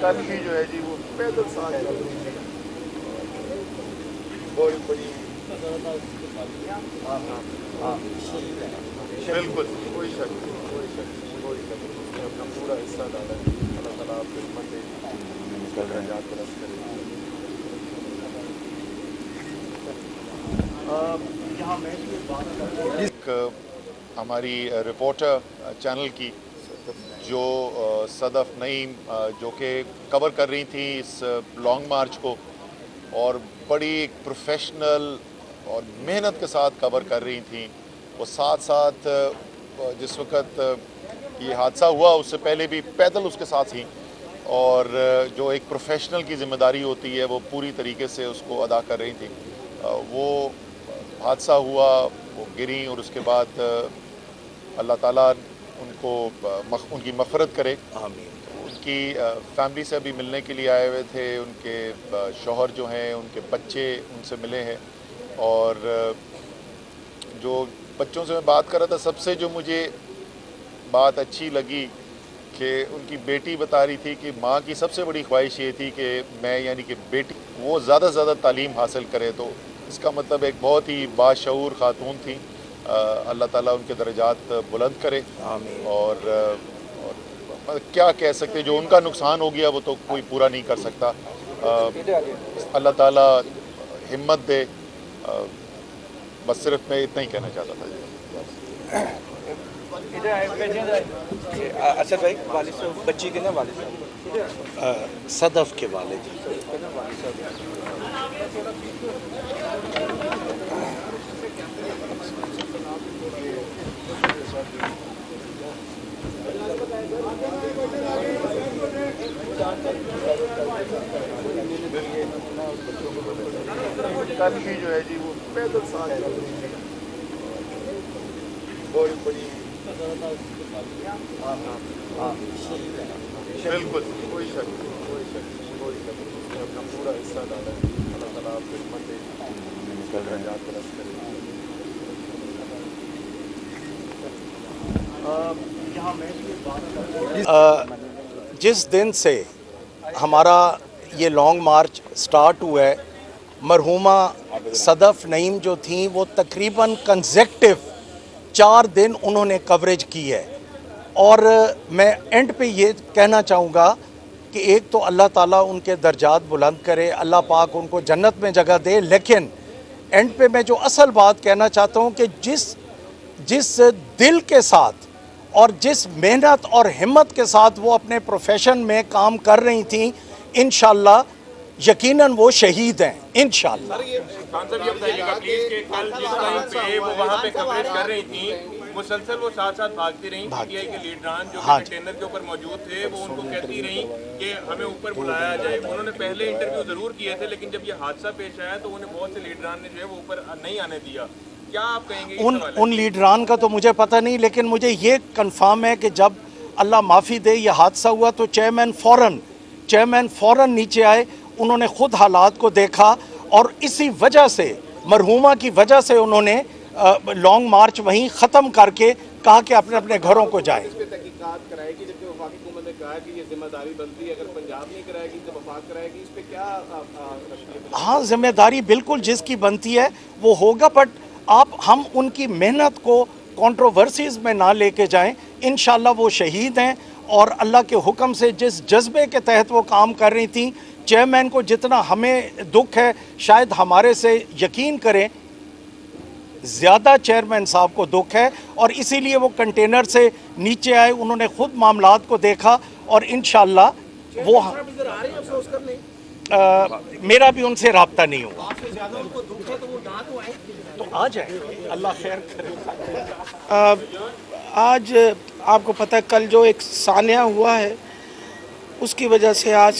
[SPEAKER 5] कल भी जो है जी वो पैदल साथ चल रही थी, बहुत बड़ी। हाँ हाँ बिल्कुल कोई शक नहीं, कोई शक नहीं, कोई शक नहीं। उसने अपना पूरा हिस्सा डाला है। अल्लाह ताला आपको हिम्मत दे, उसका दर्जात बुलंद करे। हमारी रिपोर्टर चैनल की जो सदफ नईम जो कि कवर कर रही थी इस लॉन्ग मार्च को और बड़ी प्रोफेशनल और मेहनत के साथ कवर कर रही थी, वो साथ साथ जिस वक्त ये हादसा हुआ उससे पहले भी पैदल उसके साथ थी और जो एक प्रोफेशनल की जिम्मेदारी होती है वो पूरी तरीके से उसको अदा कर रही थी। वो हादसा हुआ, वो गिरी और उसके बाद अल्लाह ताला उनको उनकी मग़फ़िरत करे। उनकी फैमिली से अभी मिलने के लिए आए हुए थे, उनके शौहर जो हैं उनके बच्चे उनसे मिले हैं और जो बच्चों से मैं बात कर रहा था सबसे जो मुझे बात अच्छी लगी कि उनकी बेटी बता रही थी कि माँ की सबसे बड़ी ख्वाहिश ये थी कि मैं यानी कि बेटी वो ज़्यादा से ज़्यादा तालीम हासिल करे। तो इसका मतलब एक बहुत ही बाशऊर खातून थी। अल्लाह ताला उनके दर्जात बुलंद करे और क्या कह सकते, जो उनका नुकसान हो गया वो तो कोई पूरा नहीं कर सकता। अल्लाह ताला हिम्मत दे, बस सिर्फ मैं इतना ही कहना चाहता था।
[SPEAKER 6] अच्छा भाई, वालिद साहब बच्ची के ना वालिद साहब सदफ के वालिद
[SPEAKER 5] कल भी जो है जी वो पैदल साथ चल रही थी, बहुत बड़ी। बिल्कुल कोई शक नहीं, कोई शक नहीं, कोई शक नहीं। उसने अपना पूरा हिस्सा डाला है। अल्लाह ताला आपको हिम्मत दे, उसका दर्जात बुलंद करे।
[SPEAKER 6] जिस दिन से हमारा ये लॉन्ग मार्च स्टार्ट हुआ है, मरहुमा सदफ नईम जो थी वो तकरीबन कंसेक्टिव 4 दिन उन्होंने कवरेज की है। और मैं एंड पे ये कहना चाहूँगा कि एक तो अल्लाह ताला उनके दर्जात बुलंद करे, अल्लाह पाक उनको जन्नत में जगह दे, लेकिन एंड पे मैं जो असल बात कहना चाहता हूँ कि जिस दिल के साथ और जिस मेहनत और हिम्मत के साथ वो अपने प्रोफेशन में काम कर रही थी, इंशाल्लाह यकीनन वो शहीद हैं इंशाल्लाह।
[SPEAKER 8] सर, ये खान साहब ये बताइएगा प्लीज कि कल जिस टाइम पे वो वहाँ पे कवरेज कर रही थी, मुसलसल वो साथ साथ भागती रहीं। पीटीआई के लीडरान जो कंटेनर के ऊपर मौजूद थे वो उनको कहती रहीं कि हमें ऊपर बुलाया जाए। उन्होंने पहले इंटरव्यू जरूर किए थे, लेकिन जब ये हादसा पेश आया तो उन्हें बहुत से लीडरान ने जो है वो ऊपर नहीं आने दिया। क्या आप कहेंगे
[SPEAKER 6] उन लीडरान का तो मुझे पता नहीं, लेकिन मुझे ये कंफर्म है कि जब अल्लाह माफ़ी दे ये हादसा हुआ तो चेयरमैन फ़ौरन नीचे आए, उन्होंने ख़ुद हालात को देखा और इसी वजह से, मरहुमा की वजह से उन्होंने लॉन्ग मार्च वहीं ख़त्म करके कहा कि अपने अपने घरों को जाए।
[SPEAKER 4] तहकीकात कराएगी, जबकि वफाकी हुकूमत ने कहा कि ये जिम्मेदारी बनती है, अगर पंजाब नहीं कराएगी तो वफाक कराएगी, इस पे क्या?
[SPEAKER 6] हाँ, जिम्मेदारी बिल्कुल जिसकी बनती है वो होगा, बट हम उनकी मेहनत को कंट्रोवर्सीज में ना लेके जाएं। इंशाल्लाह वो शहीद हैं और अल्लाह के हुक्म से जिस जज्बे के तहत वो काम कर रही थी, चेयरमैन को जितना हमें दुख है शायद हमारे से यकीन करें ज़्यादा चेयरमैन साहब को दुख है, और इसीलिए वो कंटेनर से नीचे आए, उन्होंने खुद मामलात को देखा और इंशाल्लाह वो मेरा भी उनसे राब्ता नहीं हुआ। तो आ जाए, अल्लाह खैर करे।
[SPEAKER 11] आज आपको पता है कल जो एक सानिया हुआ है उसकी वजह से आज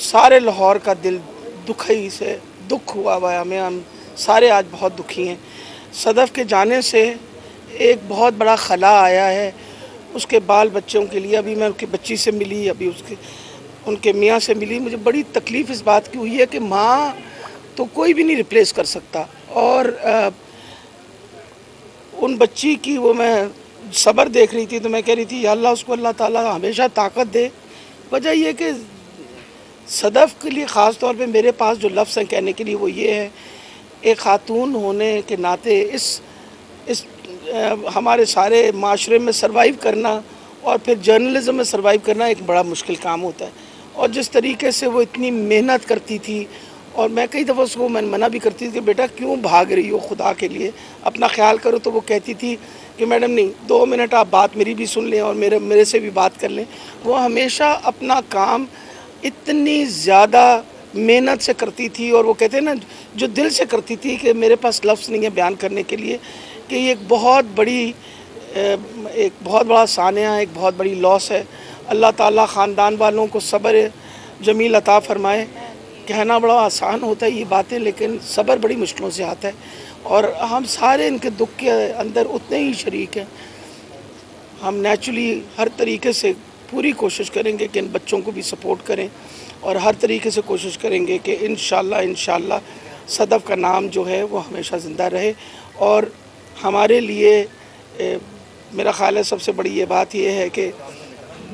[SPEAKER 11] सारे लाहौर का दिल दुखी से दुख हुआ है हमें। हम सारे आज बहुत दुखी हैं। सदफ के जाने से एक बहुत बड़ा खला आया है उसके बाल बच्चों के लिए। अभी मैं उनकी बच्ची से मिली, अभी उनके मियाँ से मिली। मुझे बड़ी तकलीफ़ इस बात की हुई है कि माँ तो कोई भी नहीं रिप्लेस कर सकता, और उन बच्ची की वो मैं सब्र देख रही थी तो मैं कह रही थी या अल्लाह उसको अल्लाह ताला हमेशा ताकत दे। वजह ये कि सदफ के लिए ख़ास तौर पे मेरे पास जो लफ्ज़ हैं कहने के लिए वो ये है, एक खातून होने के नाते इस हमारे सारे माशरे में सर्वाइव करना और फिर जर्नलिज्म में सर्वाइव करना एक बड़ा मुश्किल काम होता है। और जिस तरीके से वो इतनी मेहनत करती थी, और मैं कई दफ़ा उसको मैं मना भी करती थी कि बेटा क्यों भाग रही हो, खुदा के लिए अपना ख्याल करो, तो वो कहती थी कि मैडम नहीं, 2 मिनट आप बात मेरी भी सुन लें और मेरे से भी बात कर लें। वो हमेशा अपना काम इतनी ज़्यादा मेहनत से करती थी, और वो कहते हैं ना, जो दिल से करती थी कि मेरे पास लफ्ज़ नहीं है बयान करने के लिए, कि ये एक बहुत बड़ा सानिया, एक बहुत बड़ी लॉस है। अल्लाह ताला ख़ानदान वालों को सब्र जमील अता फ़रमाए। कहना बड़ा आसान होता है ये बातें, लेकिन सब्र बड़ी मुश्किलों से आता है, और हम सारे इनके दुख के अंदर उतने ही शरीक हैं। हम नेचुरली हर तरीके से पूरी कोशिश करेंगे कि इन बच्चों को भी सपोर्ट करें, और हर तरीके से कोशिश करेंगे कि इंशाल्लाह सदफ़ का नाम जो है वो हमेशा ज़िंदा रहे। और हमारे लिए मेरा ख़्याल है सबसे बड़ी ये बात ये है कि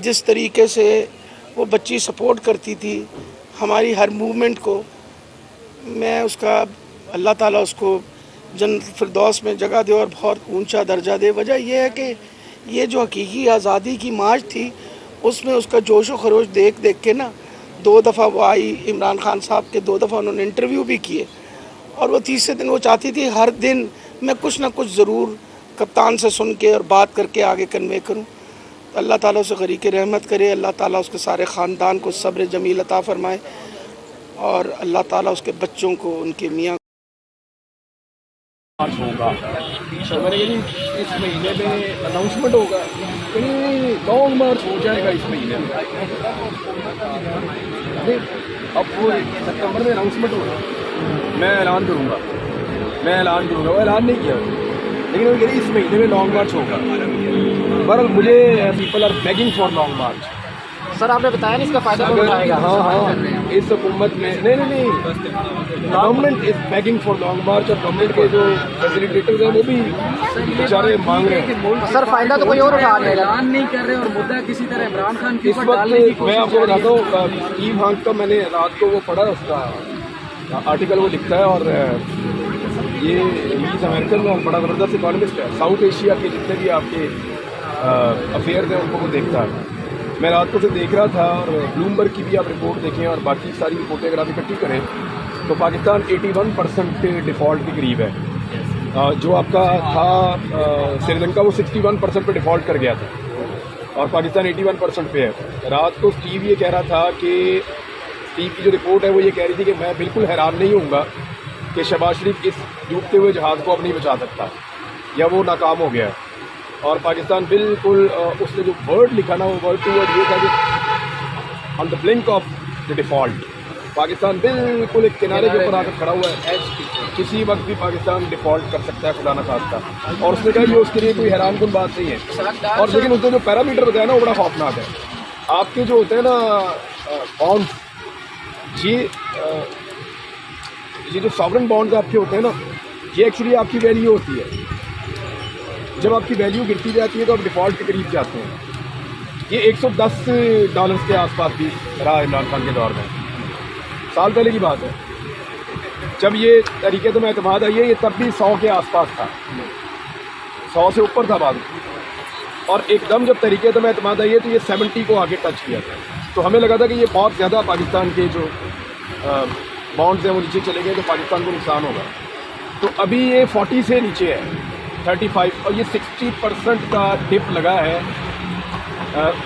[SPEAKER 11] जिस तरीके से वो बच्ची सपोर्ट करती थी हमारी हर मूवमेंट को, मैं उसका अल्लाह ताला उसको जन्नत फिरदौस में जगह दे और बहुत ऊंचा दर्जा दे। वजह यह है कि ये जो हकीकी आज़ादी की मार्च थी, उसमें उसका जोश व खरोश देख के ना, 2 दफ़ा वो आई, इमरान खान साहब के 2 दफ़ा उन्होंने इंटरव्यू भी किए, और वो तीसरे दिन वो चाहती थी हर दिन मैं कुछ ना कुछ ज़रूर कप्तान से सुन के और बात करके आगे कन्वे करूं। तो अल्लाह ताला उसे गरीक़ रहमत करे, अल्लाह ताला उसके सारे ख़ानदान को सब्र जमील अता फ़रमाए, और अल्लाह ताला उसके बच्चों को उनके मियाँ
[SPEAKER 4] होगा। मैंने कहा इस महीने में अनाउंसमेंट होगा, कहीं लॉन्ग मार्च हो जाएगा इस महीने में। अब वो सितंबर में अनाउंसमेंट होगा, मैं ऐलान करूँगा, वो ऐलान नहीं किया, लेकिन वो कह रही इस महीने में लॉन्ग मार्च होगा। बहरहाल मुझे people are begging for long march.
[SPEAKER 12] Sir आपने बताया नहीं इसका फ़ायदा कौन उठाएगा?
[SPEAKER 4] हाँ, इस हुकूमत में नहीं, government is begging for long march, और गवर्नमेंट के जो फैसिलिटेटर्स हैं वो भी बेचारे मांग रहे हैं।
[SPEAKER 12] सर फ़ायदा तो कोई और उठा लेगा,
[SPEAKER 13] ऐलान नहीं कर रहे और मुद्दा किसी तरह इमरान खान
[SPEAKER 4] इस वक्त। मैं आपको बताता हूँ, स्टीव हांक का मैंने रात को वो पढ़ा, उसका आर्टिकल वो लिखता है, और ये इंग्लिश अमेरिकन और बड़ा ज़बरदस्त इकॉनमिस्ट है। साउथ एशिया के जितने भी आपके अफेयर्स हैं उनको वो देखता है। मैं रात को से देख रहा था, और ब्लूमबर्ग की भी आप रिपोर्ट देखें और बाकी सारी रिपोर्टें अगर आप इकट्ठी करें, तो पाकिस्तान 81% डिफ़ॉल्ट के करीब है। जो आपका था श्रीलंका, वो 61% पे डिफ़ॉल्ट कर गया था, और पाकिस्तान 81% पे है। रात को स्टीव ये कह रहा था कि स्टीव की जो रिपोर्ट है वो ये कह रही थी कि मैं बिल्कुल हैरान नहीं होऊंगा कि शहबाज शरीफ इस डूबते हुए जहाज़ को अब नहीं बचा सकता, या वो नाकाम हो गया है। और पाकिस्तान बिल्कुल, उसने जो वर्ड लिखा ना, वो वर्ड टू वर्ड ये था कि on the blink of the default. Pakistan बिल्कुल एक किनारे के ऊपर आकर खड़ा हुआ है, किसी वक्त भी पाकिस्तान डिफ़ॉल्ट कर सकता है, खुदा न खास्ता। और उसने कहा ये उसके लिए कोई हैरानकुन बात नहीं है। और लेकिन उसने जो पैरामीटर बताया ना, वो बड़ा खौफनाक है। आपके जो होते हैं ना बॉन्ड, ये जो सॉवरेन बॉन्ड्स आपके होते हैं ना, ये एक्चुअली आपकी वैल्यू होती है। जब आपकी वैल्यू गिरती जाती है तो आप डिफ़ॉल्ट के करीब जाते हैं। ये $110 के आसपास भी रहा इमरान खान के दौर में, साल पहले की बात है। जब ये तरीके तो एतमाद आई है, ये तब भी 100 के आसपास था, 100 से ऊपर था बाद में। और एकदम जब तरीके तो एतमाद आई है, तो ये 70 को आगे टच किया था। तो हमें लगा था कि ये बहुत ज़्यादा पाकिस्तान के जो बॉन्ड्स हैं वो नीचे चले गए, तो पाकिस्तान को नुकसान होगा। तो अभी ये 40 से नीचे है, 35, और ये 60% का डिप लगा है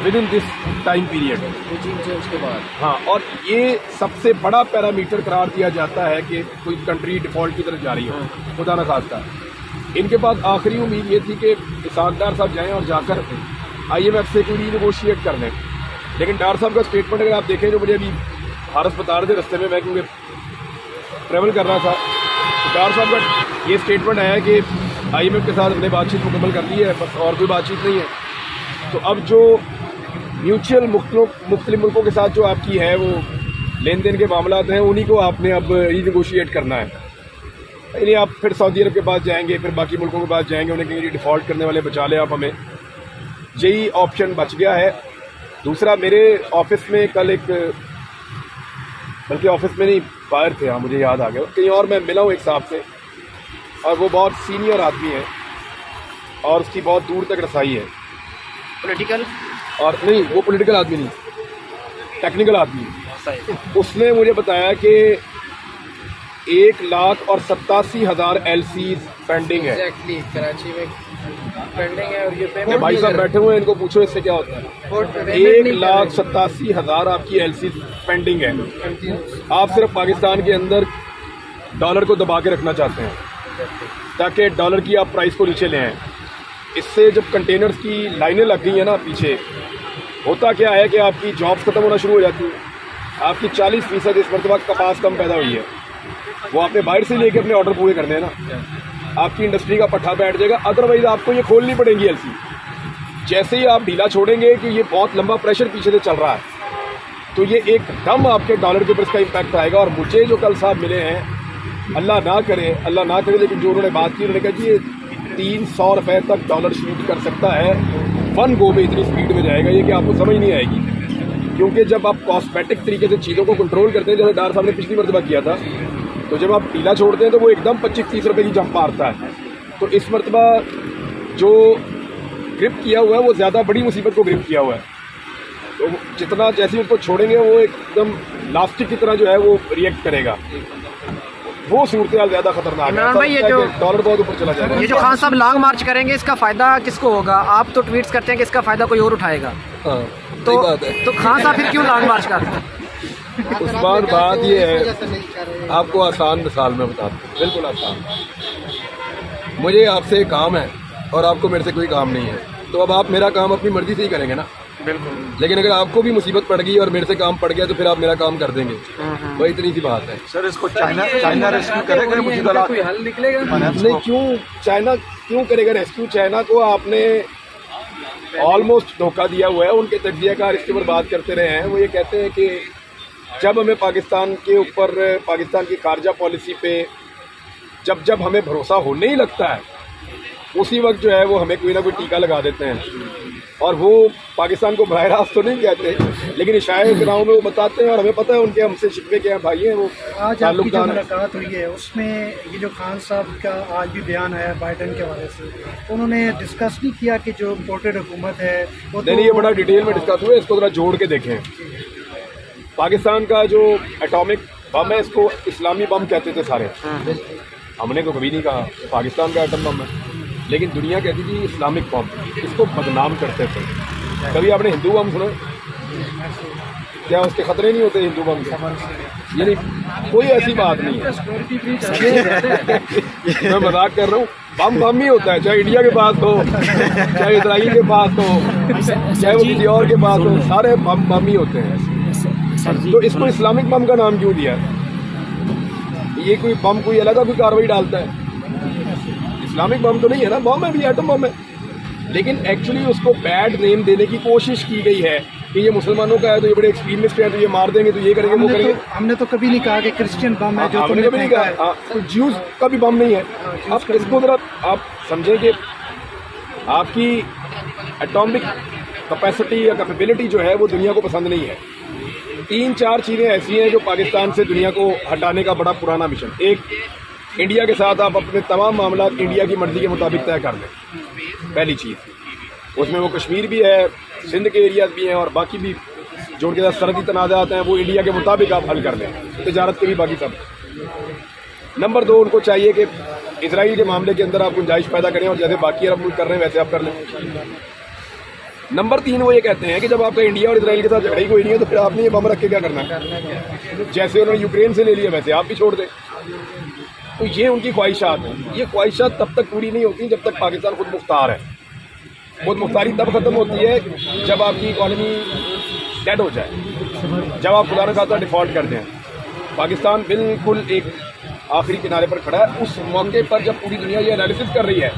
[SPEAKER 4] with in this time period,
[SPEAKER 13] regime change के बाद।
[SPEAKER 4] हाँ, और ये सबसे बड़ा पैरामीटर करार दिया जाता है कि कोई कंट्री डिफ़ॉल्ट की तरफ जा रही हो, खुदा न खास्ता। इनके पास आखिरी उम्मीद ये थी कि इसाक डार साहब जाएँ और जाकर IMF से कोई रीनेगोशिएट कर लें। लेकिन डार साहब का स्टेटमेंट अगर आप देखें, जो मुझे अभी हारस बता रहे थे रस्ते में, मैं क्योंकि ट्रैवल कर रहा था, तो डार साहब का ये स्टेटमेंट आया कि IMF के साथ हमने बातचीत मुकम्मल कर ली है, बस और कोई बातचीत नहीं है। तो अब जो म्यूचुअल मुख्तलिफ मुल्कों के साथ जो आपकी है वो लेन देन के मामला हैं, उन्हीं को आपने अब रीनेगोशिएट करना है। यानी आप फिर सऊदी अरब के पास जाएंगे, फिर बाकी मुल्कों के पास जाएंगे, उन्हें कहीं डिफ़ॉल्ट करने वाले बचा लें आप हमें। यही ऑप्शन बच गया है। दूसरा, मेरे ऑफिस में कल एक, बल्कि ऑफिस में नहीं, बाहर थे, हाँ मुझे याद आ गया, कहीं और मैं मिला हूँ एक साहब से, और वो बहुत सीनियर आदमी है और उसकी बहुत दूर तक रसाई है।
[SPEAKER 12] पॉलिटिकल
[SPEAKER 4] और नहीं, वो पॉलिटिकल आदमी नहीं, टेक्निकल आदमी। उसने मुझे बताया कि 1,87,000 LCs पेंडिंग है।
[SPEAKER 12] एग्जैक्टली कराची में पेंडिंग है और ये
[SPEAKER 4] ये
[SPEAKER 12] पेमेंट
[SPEAKER 4] भाई साहब बैठे हुए हैं, इनको पूछो इससे क्या होता है। 1,87,000 आपकी LCs पेंडिंग है। आप सिर्फ पाकिस्तान के अंदर डॉलर को दबा के रखना चाहते हैं ताकि डॉलर की आप प्राइस को नीचे ले आएं। इससे जब कंटेनर्स की लाइनें लग गई हैं ना पीछे, होता क्या है कि आपकी जॉब्स खत्म होना शुरू हो जाती है। आपकी 40% इस मरतबा कपास कम पैदा हुई है, वो आपने बाहर से लेके अपने ऑर्डर पूरे करने हैं ना, आपकी इंडस्ट्री का पट्टा बैठ जाएगा। अदरवाइज आपको ये खोलनी पड़ेगी LC। जैसे ही आप ढीला छोड़ेंगे कि ये बहुत लंबा प्रेशर पीछे से चल रहा है, तो ये एकदम आपके डॉलर के ऊपर इसका इम्पैक्ट आएगा। और मुझे जो कल साहब मिले हैं, अल्लाह ना करे, लेकिन जो उन्होंने बात की, उन्होंने कहा कि ये 300 रुपये तक डॉलर शूट कर सकता है, 1 गो में इतनी स्पीड में जाएगा ये कि आपको समझ नहीं आएगी। क्योंकि जब आप कॉस्मेटिक तरीके से चीज़ों को कंट्रोल करते हैं, जैसे डार साहब ने पिछली मरतबा किया था, तो जब आप ढीला छोड़ते हैं तो वो एकदम 25-30 रुपये की जंप मारता है। तो इस मरतबा जो ग्रिप किया हुआ है वो ज़्यादा बड़ी मुसीबत को ग्रिप किया हुआ है। तो जितना जैसे उसको छोड़ेंगे वो एकदम लास्टिक की तरह जो है वो रिएक्ट करेगा। वो सूरत हाल ज़्यादा खतरनाक है।
[SPEAKER 12] भाई ये जो
[SPEAKER 4] डॉलर बहुत ऊपर चला जाएगा।
[SPEAKER 12] ये जो खान साहब लॉन्ग मार्च करेंगे, इसका फ़ायदा किसको होगा? आप तो ट्वीट्स करते हैं कि इसका फ़ायदा कोई और उठाएगा। तो खान साहब फिर क्यों लॉन्ग मार्च करते हैं?
[SPEAKER 4] उस्मान, बात ये है, आपको आसान मिसाल में बताता हूँ, बिल्कुल आसान। मुझे आपसे काम है और आपको मेरे से कोई काम नहीं है, तो अब आप मेरा काम अपनी मर्जी से ही करेंगे ना।
[SPEAKER 12] बिल्कुल।
[SPEAKER 4] लेकिन अगर आपको भी मुसीबत पड़ गई और मेरे से काम पड़ गया तो फिर आप मेरा काम कर देंगे। वही इतनी सी बात है।
[SPEAKER 14] सर, इसको चाइना रेस्क्यू करेगा? मुझे
[SPEAKER 12] कोई हल निकलेगा
[SPEAKER 4] नहीं। क्यों चाइना क्यों करेगा रेस्क्यू? चाइना को आपने ऑलमोस्ट धोखा दिया हुआ है। उनके तज्जियाकार इसके ऊपर बात करते रहे हैं। वो ये कहते हैं कि जब हमें पाकिस्तान के ऊपर, पाकिस्तान की खारजा पॉलिसी पे जब हमें भरोसा होने ही लगता है, उसी वक्त जो है वो हमें कोई ना कोई टीका लगा देते हैं। और वो पाकिस्तान को बराह रास्त तो नहीं कहते, लेकिन इशारे कराओं में वो बताते हैं और हमें पता है उनके हमसे शिकवे के भाई हैं। वो
[SPEAKER 15] आज आपकी जो मुलाकात हुई है उसमें ये जो खान साहब का आज भी बयान आया बाइडन के हवाले से, तो उन्होंने डिस्कस नहीं किया कि जो इम्पोर्टेड हुकूमत है वो
[SPEAKER 4] नहीं, ये बड़ा डिटेल में डिस्कस हुआ है। इसको जरा जोड़ के देखें। पाकिस्तान का जो एटॉमिक बम है, इसको इस्लामी बम कहते थे सारे। हमने तो कभी नहीं कहा पाकिस्तान का एटम बम है, लेकिन दुनिया कहती थी इस्लामिक बम। इसको बदनाम करते थे। कभी आपने हिंदू बम सुना? क्या उसके खतरे नहीं होते हिंदू बम के? यानी कोई ऐसी बात नहीं है। मैं मजाक कर रहा हूँ। बम ही होता है, चाहे इंडिया के पास हो, चाहे इसराइल के पास हो, चाहे वो किसी और के पास हो, सारे बम ही होते हैं। तो इसको इस्लामिक बम का नाम क्यों दिया? ये कोई बम कोई अलग कोई कार्रवाई डालता है? इस्लामिक बम तो नहीं है ना, बम है भी, एटम बम है। लेकिन एक्चुअली उसको बैड नेम देने की कोशिश की गई है कि ये मुसलमानों का है, तो ये बड़े एक्सट्रीमिस्ट हैं, तो ये मार देंगे, तो ये करेंगे, वो करेंगे।
[SPEAKER 15] हमने तो कभी नहीं कहा कि क्रिश्चियन बम है, जो
[SPEAKER 4] हमने कभी नहीं कहा। तो ज्यूज का भी बम नहीं है। अब इसको जरा आप समझें कि आपकी एटॉमिक कैपेसिटी या कैपेबिलिटी जो है वो दुनिया को पसंद नहीं है। 3-4 चीज़ें ऐसी हैं जो पाकिस्तान से दुनिया को हटाने का बड़ा पुराना मिशन। एक, इंडिया के साथ आप अपने तमाम मामला इंडिया की मर्जी के मुताबिक तय कर लें, पहली चीज़। उसमें वो कश्मीर भी है, सिंध के एरियाज भी हैं, और बाकी भी जो उनके साथ सरहदी तनाज़ात हैं वो इंडिया के मुताबिक आप हल कर लें, तिजारत के भी बाकी सब। नंबर 2, उनको चाहिए कि इसराइल के मामले के अंदर आप गुंजाइश पैदा करें और जैसे बाकी अरब मुल्क कर रहे हैं वैसे आप कर लें। नंबर 3, वो ये कहते हैं कि जब आपका इंडिया और इसराइल के साथ झगड़ा ही कोई नहीं है तो फिर आपने ये बम रख के क्या करना है? जैसे उन्होंने यूक्रेन से ले लिया वैसे आप भी छोड़ दें। तो ये उनकी ख्वाहिशात हैं। ये ख्वाहिशात तब तक पूरी नहीं होती जब तक पाकिस्तान खुद मुख्तार है। खुद मुख्तारी तब ख़त्म होती है जब आपकी इकॉनमी डेड हो जाए, जब आप खुदा न खास्ता डिफ़ॉल्ट कर दें। पाकिस्तान बिल्कुल एक आखिरी किनारे पर खड़ा है। उस मौके पर जब पूरी दुनिया ये एनालिसिस कर रही है,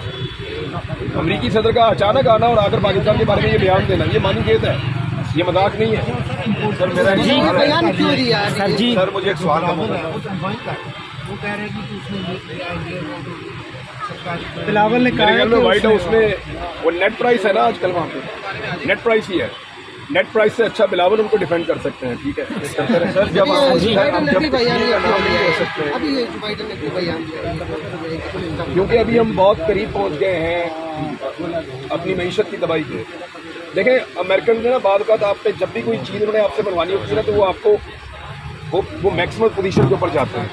[SPEAKER 4] अमरीकी सदर का अचानक आना और आकर पाकिस्तान के बारे में ये बयान देना, ये मानी खेत है, ये मजाक नहीं है। सर मेरा सर मुझे एक सवाल
[SPEAKER 15] बिलावल ने कहा
[SPEAKER 4] व्हाइट हाउस में वो नेट प्राइस है ना आजकल, वहाँ पे नेट प्राइस ही है नेट प्राइस से अच्छा बिलावल उनको डिफेंड कर सकते हैं, ठीक है। सर जब क्योंकि अभी हम बहुत करीब पहुंच गए हैं अपनी मईशत की तबाही के। देखें, अमेरिकन ने ना बाद का आप पे जब भी कोई चीज़ उन्होंने आपसे बनवानी होती है ना, तो वो आपको वो मैक्सिमम पोजीशन के ऊपर जाते हैं।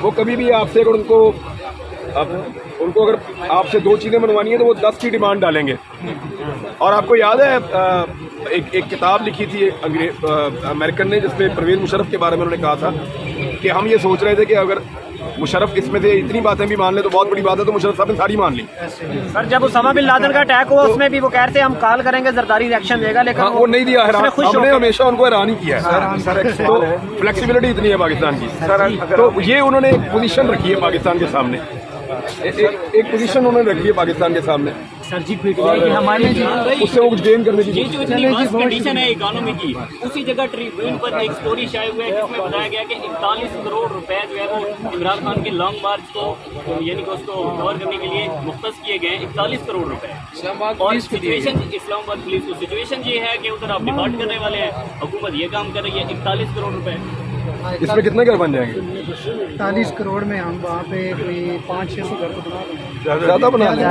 [SPEAKER 4] वो कभी भी आपसे अगर उनको अगर आपसे 2 चीज़ें बनवानी है तो वो 10 की डिमांड डालेंगे। और आपको याद है एक किताब लिखी थी अमेरिकन ने, जिसमें परवेज़ मुशर्रफ के बारे में उन्होंने कहा था कि हम ये सोच रहे थे कि अगर मुशर्रफ इसमें से इतनी बातें भी मान ले तो बहुत बड़ी बात है, तो मुशर्रफ साहब ने सारी मान ली।
[SPEAKER 12] सर जब उसामा बिन लादेन का अटैक हुआ उसमें भी वो कह रहे थे हम कॉल करेंगे, जरदारी रिएक्शन देगा, लेकिन
[SPEAKER 4] वो नहीं दिया। हमने हमेशा उनको हैरान ही किया है। तो फ्लेक्सिबिलिटी इतनी है पाकिस्तान की, तो ये उन्होंने एक पोजीशन रखी है पाकिस्तान के सामने, एक पोजीशन उन्होंने रखी है पाकिस्तान के सामने।
[SPEAKER 13] सर जी हमारे
[SPEAKER 4] उससे वो कुछ गेन करने की
[SPEAKER 13] जो इतनी कंडीशन है इकोनॉमी की, उसी जगह ट्रिब्यून पर एक स्टोरी शाये हुआ है जिसमें बताया गया कि 41 करोड़ रुपए जो है वो इमरान खान के लॉन्ग मार्च को यानी कि उसको कवर करने के लिए मुख्तस किए गए 41 करोड़ रुपए। और सिचुएशन इस्लामाबाद पुलिस को सिचुएशन ये है कि उधर आप डिपार्ट करने वाले हैं, हुकूमत ये काम कर रही है 41 करोड़ रुपए।
[SPEAKER 4] इसमें कितने घर बन जाएंगे?
[SPEAKER 15] 41 करोड़ में हम वहाँ पे कोई 500-600 घर बना लेंगे।
[SPEAKER 4] ज़्यादा बना लेंगे,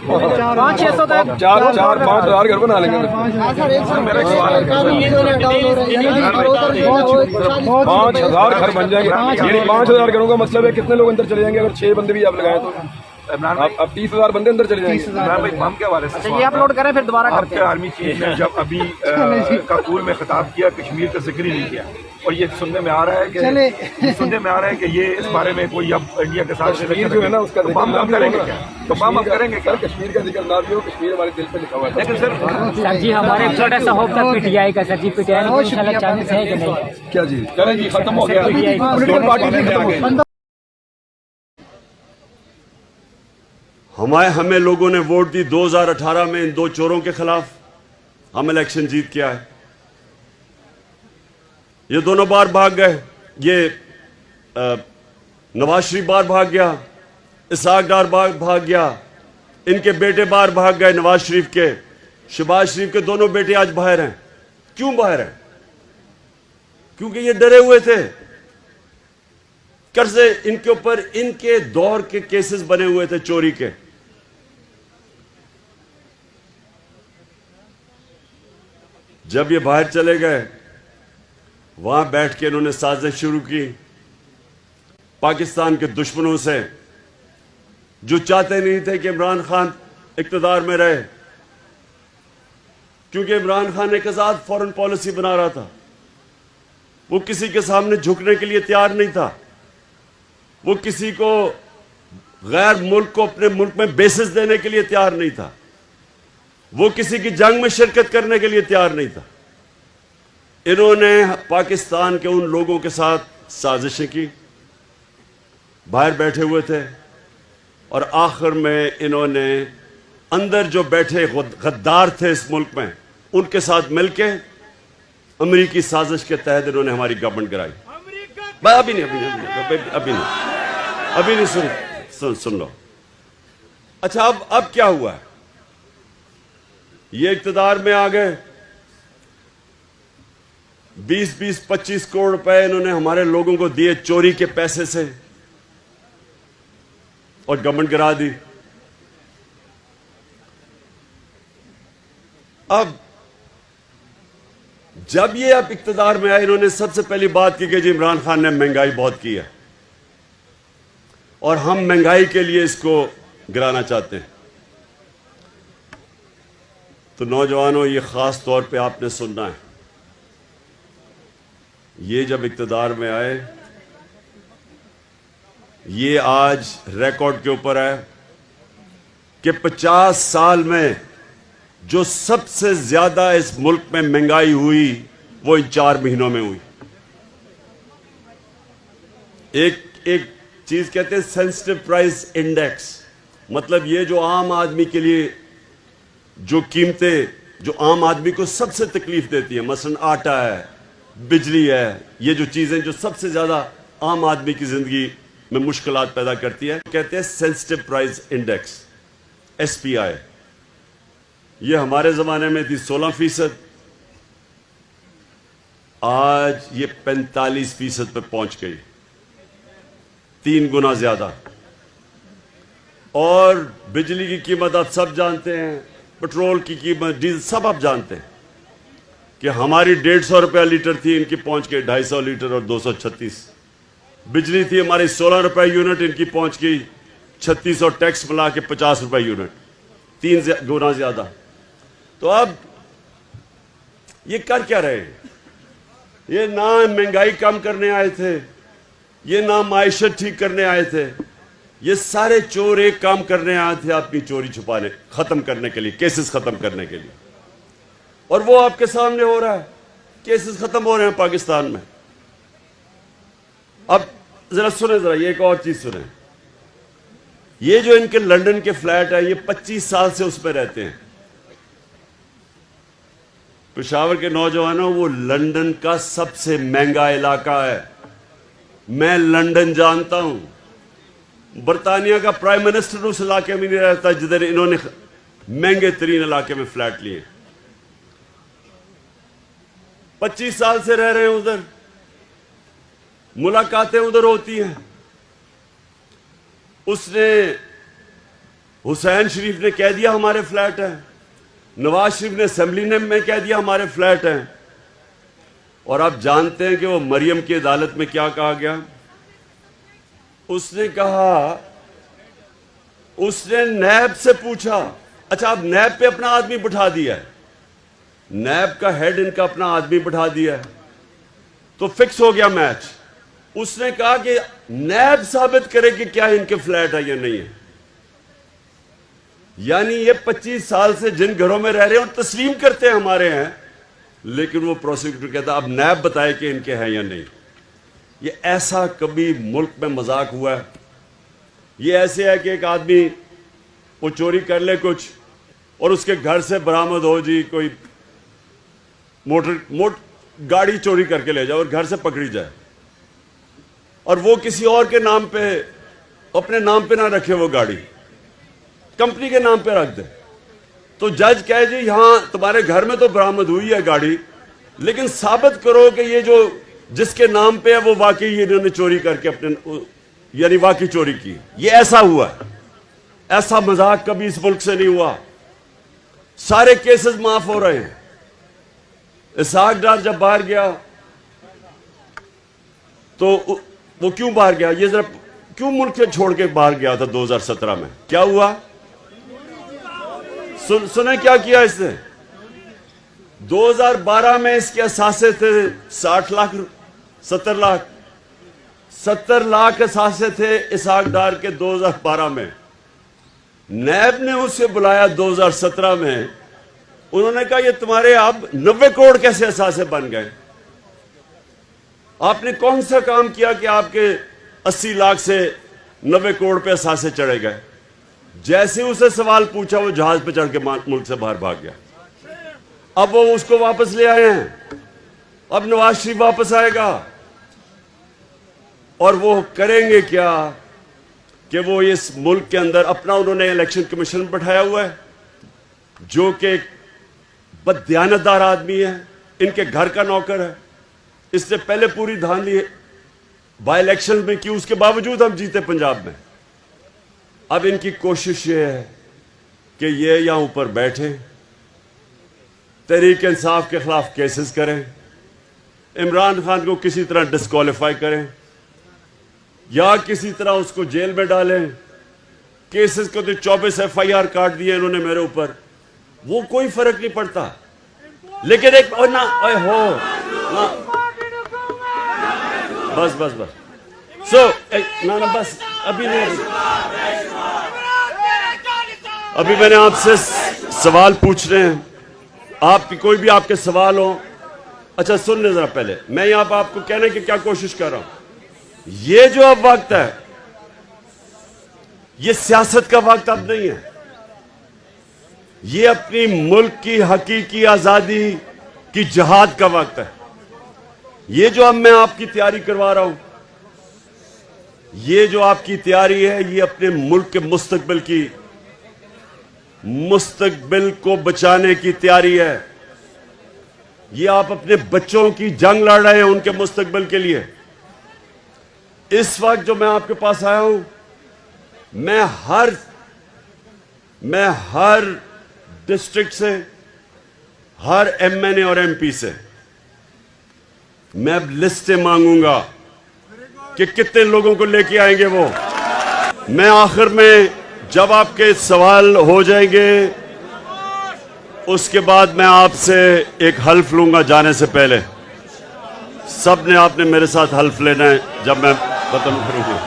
[SPEAKER 12] 500-600 तक
[SPEAKER 4] 4-5 घर बना लेंगे। 5,000 घर बन जाएंगे, यानी 5,000 घरों का मतलब है कितने लोग अंदर चले जाएंगे अगर 6 बंदे भी आप लगाए तो? अब 30,000 बंदे अंदर चले जाएंगे।
[SPEAKER 14] इमरान भाई बम के हवाले से
[SPEAKER 12] ये अपलोड करें फिर दोबारा करते हैं।
[SPEAKER 14] आर्मी चीफ ने जब अभी काबुल में खिताब किया, कश्मीर का जिक्र ही नहीं किया, और ये सुनने में आ रहा है कि ये इस बारे में कोई अब इंडिया के साथ
[SPEAKER 4] कश्मीर जो है ना उसका
[SPEAKER 14] बम हम करेंगे क्या? तो बम हम करेंगे क्या?
[SPEAKER 4] कश्मीर का जिक्र ना भी हो, कश्मीर हमारे दिल पे लिखा हुआ है।
[SPEAKER 14] लेकिन
[SPEAKER 13] सर जी हमारे छोटा सा होप था पीटीआई का, सर जी पीटीआई को इंशाल्लाह चांसेस है कि नहीं?
[SPEAKER 4] क्या जी चलें जी, खत्म हो गया, पॉलिटिकल पार्टी
[SPEAKER 1] हमें लोगों ने वोट दी 2018 में इन 2 चोरों के खिलाफ, हम इलेक्शन जीत के आए। ये दोनों बार भाग गए, ये नवाज शरीफ बार भाग गया, इसाक डार बार भाग गया, इनके बेटे बार भाग गए, नवाज शरीफ के, शहबाज शरीफ के दोनों बेटे आज बाहर हैं। क्यों बाहर हैं? क्योंकि ये डरे हुए थे। कर्जे इनके ऊपर इनके दौर के केसेस बने हुए थे चोरी के। जब ये बाहर चले गए, वहां बैठ के इन्होंने साजिश शुरू की पाकिस्तान के दुश्मनों से, जो चाहते नहीं थे कि इमरान खान इक्तदार में रहे, क्योंकि इमरान खान एक आजाद फॉरेन पॉलिसी बना रहा था। वो किसी के सामने झुकने के लिए तैयार नहीं था, वो किसी को गैर मुल्क को अपने मुल्क में बेसिस देने के लिए तैयार नहीं था, वो किसी की जंग में शिरकत करने के लिए तैयार नहीं था। इन्होंने पाकिस्तान के उन लोगों के साथ साजिशें की, बाहर बैठे हुए थे, और आखिर में इन्होंने अंदर जो बैठे गद्दार थे इस मुल्क में, उनके साथ मिलके अमेरिकी साजिश के तहत इन्होंने हमारी गवर्नमेंट गिराई। अभी नहीं सुन लो। अच्छा, अब क्या हुआ है? ये इक्तदार में आ गए, 20-25 करोड़ रुपए इन्होंने हमारे लोगों को दिए चोरी के पैसे से, और गवर्नमेंट गिरा दी। अब जब ये अब इक्तदार में आए, इन्होंने सबसे पहली बात की कि जी इमरान खान ने महंगाई बहुत की है और हम महंगाई के लिए इसको गिराना चाहते हैं। तो नौजवानों, ये खास तौर पे आपने सुनना है, ये जब इक्तदार में आए, ये आज रिकॉर्ड के ऊपर है कि 50 साल में जो सबसे ज्यादा इस मुल्क में महंगाई हुई वो इन 4 महीनों में हुई। एक चीज कहते हैं सेंसिटिव प्राइस इंडेक्स, मतलब ये जो आम आदमी के लिए जो कीमतें, जो आम आदमी को सबसे तकलीफ देती है, मसलन आटा है, बिजली है, ये जो चीजें जो सबसे ज्यादा आम आदमी की जिंदगी में मुश्किलात पैदा करती है, कहते हैं सेंसिटिव प्राइस इंडेक्स, SPI। ये हमारे जमाने में थी 16%, आज ये 45% पे पहुंच गई, 3 गुना ज्यादा। और बिजली की कीमत आप सब जानते हैं, पेट्रोल की कीमत, डीजल सब आप जानते हैं कि हमारी 150 रुपया लीटर थी, इनकी पहुंच गई 250 लीटर और 236। बिजली थी हमारी 16 रुपए यूनिट, इनकी पहुंच गई 36 और टैक्स मिला के 50 रुपए यूनिट, 3 गुना ज्यादा। तो अब ये कर क्या रहे हैं? ये ना महंगाई कम करने आए थे, ये ना माइशत ठीक करने आए थे, ये सारे चोर एक काम करने आए थे, अपनी चोरी छुपाने, खत्म करने के लिए, केसेस खत्म करने के लिए। और वो आपके सामने हो रहा है, केसेस खत्म हो रहे हैं पाकिस्तान में। अब जरा सुने, जरा ये एक और चीज सुने। ये जो इनके लंदन के फ्लैट है, ये 25 साल से उस पर रहते हैं। पेशावर के नौजवानों, वो लंदन का सबसे महंगा इलाका है। मैं लंदन जानता हूं। बरतानिया का प्राइम मिनिस्टर उस इलाके में नहीं रहता जिधर इन्होंने महंगे तरीन इलाके में फ्लैट लिए। 25 साल से रह रहे हैं उधर, मुलाकातें उधर होती हैं। उसने, हुसैन शरीफ ने कह दिया हमारे फ्लैट हैं, नवाज शरीफ ने असेंबली में कह दिया हमारे फ्लैट हैं। और आप जानते हैं कि वो मरियम की अदालत में क्या कहा गया? उसने कहा, उसने नैब से पूछा, अच्छा अब नैब पे अपना आदमी बिठा दिया है, नैब का हेड इनका अपना आदमी बिठा दिया है, तो फिक्स हो गया मैच। उसने कहा कि नैब साबित करे कि क्या इनके फ्लैट है या नहीं है। यानी ये 25 साल से जिन घरों में रह रहे हैं और तस्लीम करते हैं हमारे हैं, लेकिन वो प्रोसिक्यूटर कहता अब नैब बताए कि इनके हैं या नहीं। ये ऐसा कभी मुल्क में मजाक हुआ है? ये ऐसे है कि एक आदमी वो चोरी कर ले कुछ और उसके घर से बरामद हो जी कोई मोटर गाड़ी चोरी करके ले जाए और घर से पकड़ी जाए, और वो किसी और के नाम पे, अपने नाम पे ना रखे, वो गाड़ी कंपनी के नाम पे रख दे। तो जज कहे जी यहां तुम्हारे घर में तो बरामद हुई है गाड़ी, लेकिन साबित करो कि ये जो जिसके नाम पे है वो वाकई इन्होंने चोरी करके अपने, यानी वाकई चोरी की। ये ऐसा हुआ है। ऐसा मजाक कभी इस मुल्क से नहीं हुआ। सारे केसेस माफ हो रहे हैं। इसहाक डार जब बाहर गया तो वो क्यों बाहर गया? ये जरा क्यों मुल्क छोड़ के बाहर गया था 2017 में? क्या हुआ? सुने क्या किया इसने? 2012 में इसके असासे थे 60 लाख, 70 लाख, 70 लाख असासे थे इसहाक डार के 2012 में। नैब ने उसे बुलाया 2017 में। उन्होंने कहा ये तुम्हारे अब 90 करोड़ कैसे असासे बन गए? आपने कौन सा काम किया कि आपके 80 लाख से 90 करोड़ पे असासे चढ़े गए? जैसे उसे सवाल पूछा वो जहाज पे चढ़ के मुल्क से बाहर भाग गया। अब वो उसको वापस ले आए हैं। अब नवाज शरीफ वापस आएगा और वो करेंगे क्या कि वो इस मुल्क के अंदर अपना, उन्होंने इलेक्शन कमीशन बैठाया हुआ है जो कि बददियानतदार आदमी है, इनके घर का नौकर है। इससे पहले पूरी धांधली बाई इलेक्शन में की, उसके बावजूद हम जीते पंजाब में। अब इनकी कोशिश ये है कि ये यहां ऊपर बैठे, तहरीक इंसाफ के खिलाफ केसेस करें, इमरान खान को किसी तरह डिस्क्वालीफाई करें या किसी तरह उसको जेल में डालें। केसेस को तो 24 FIR काट दिए इन्होंने मेरे ऊपर, वो कोई फर्क नहीं पड़ता। लेकिन एक और ना हो ना, बस बस बस ना बस अभी नहीं, अभी मैंने आपसे सवाल पूछ रहे हैं, आपकी कोई भी आपके सवाल हो। अच्छा सुन ले जरा, पहले मैं यहां पर आपको कहने की क्या कोशिश कर रहा हूं, ये जो अब वक्त है ये सियासत का वक्त अब नहीं है। ये अपनी मुल्क की हकीकी आजादी की जिहाद का वक्त है। ये जो अब मैं आपकी तैयारी करवा रहा हूं, ये जो आपकी तैयारी है, ये अपने मुल्क के मुस्तकबिल को बचाने की तैयारी है। ये आप अपने बच्चों की जंग लड़ रहे हैं उनके मुस्तकबिल के लिए। इस वक्त जो मैं आपके पास आया हूं, मैं हर डिस्ट्रिक्ट से, हर एमएनए और एमपी से मैं लिस्टें मांगूंगा कि कितने लोगों को लेके आएंगे वो। मैं आखिर में जब आपके सवाल हो जाएंगे उसके बाद मैं आपसे एक हल्फ लूंगा जाने से पहले। सब ने आपने मेरे साथ हल्फ लेना है जब मैं खत्म करूंगा।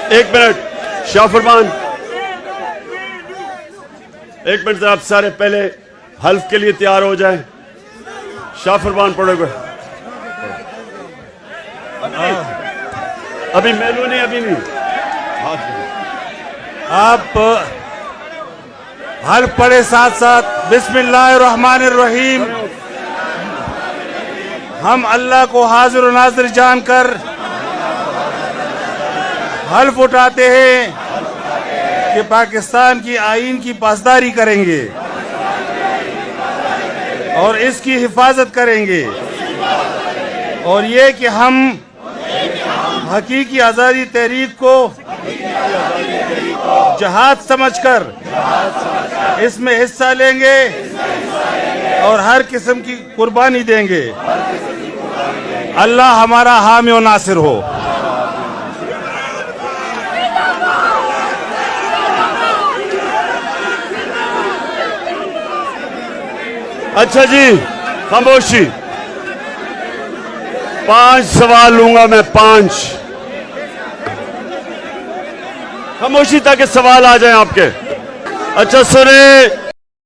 [SPEAKER 1] एक मिनट शाह फरमान, एक मिनट आप सारे पहले हल्फ के लिए तैयार हो जाएं। शाह फरमान पढ़ोगे? अभी मेनू नहीं, अभी नहीं।
[SPEAKER 16] आप हल्फ पढ़े साथ साथ बिस्मिल्लाहिर्रहमानिर्रहीम। हम अल्लाह को हाजिर और नाज़िर जानकर हल्फ उठाते हैं कि पाकिस्तान की आईन की पासदारी करेंगे और इसकी हिफाजत करेंगे, और ये कि हम हकीकी आज़ादी तहरीक को जहाद समझकर इसमें हिस्सा लेंगे और हर किस्म की कुर्बानी देंगे। अल्लाह हमारा हामी और नासिर हो।
[SPEAKER 1] अच्छा जी, खामोशी। 5 सवाल लूंगा मैं, 5। खामोशी ताकि सवाल आ जाए आपके। अच्छा सुने,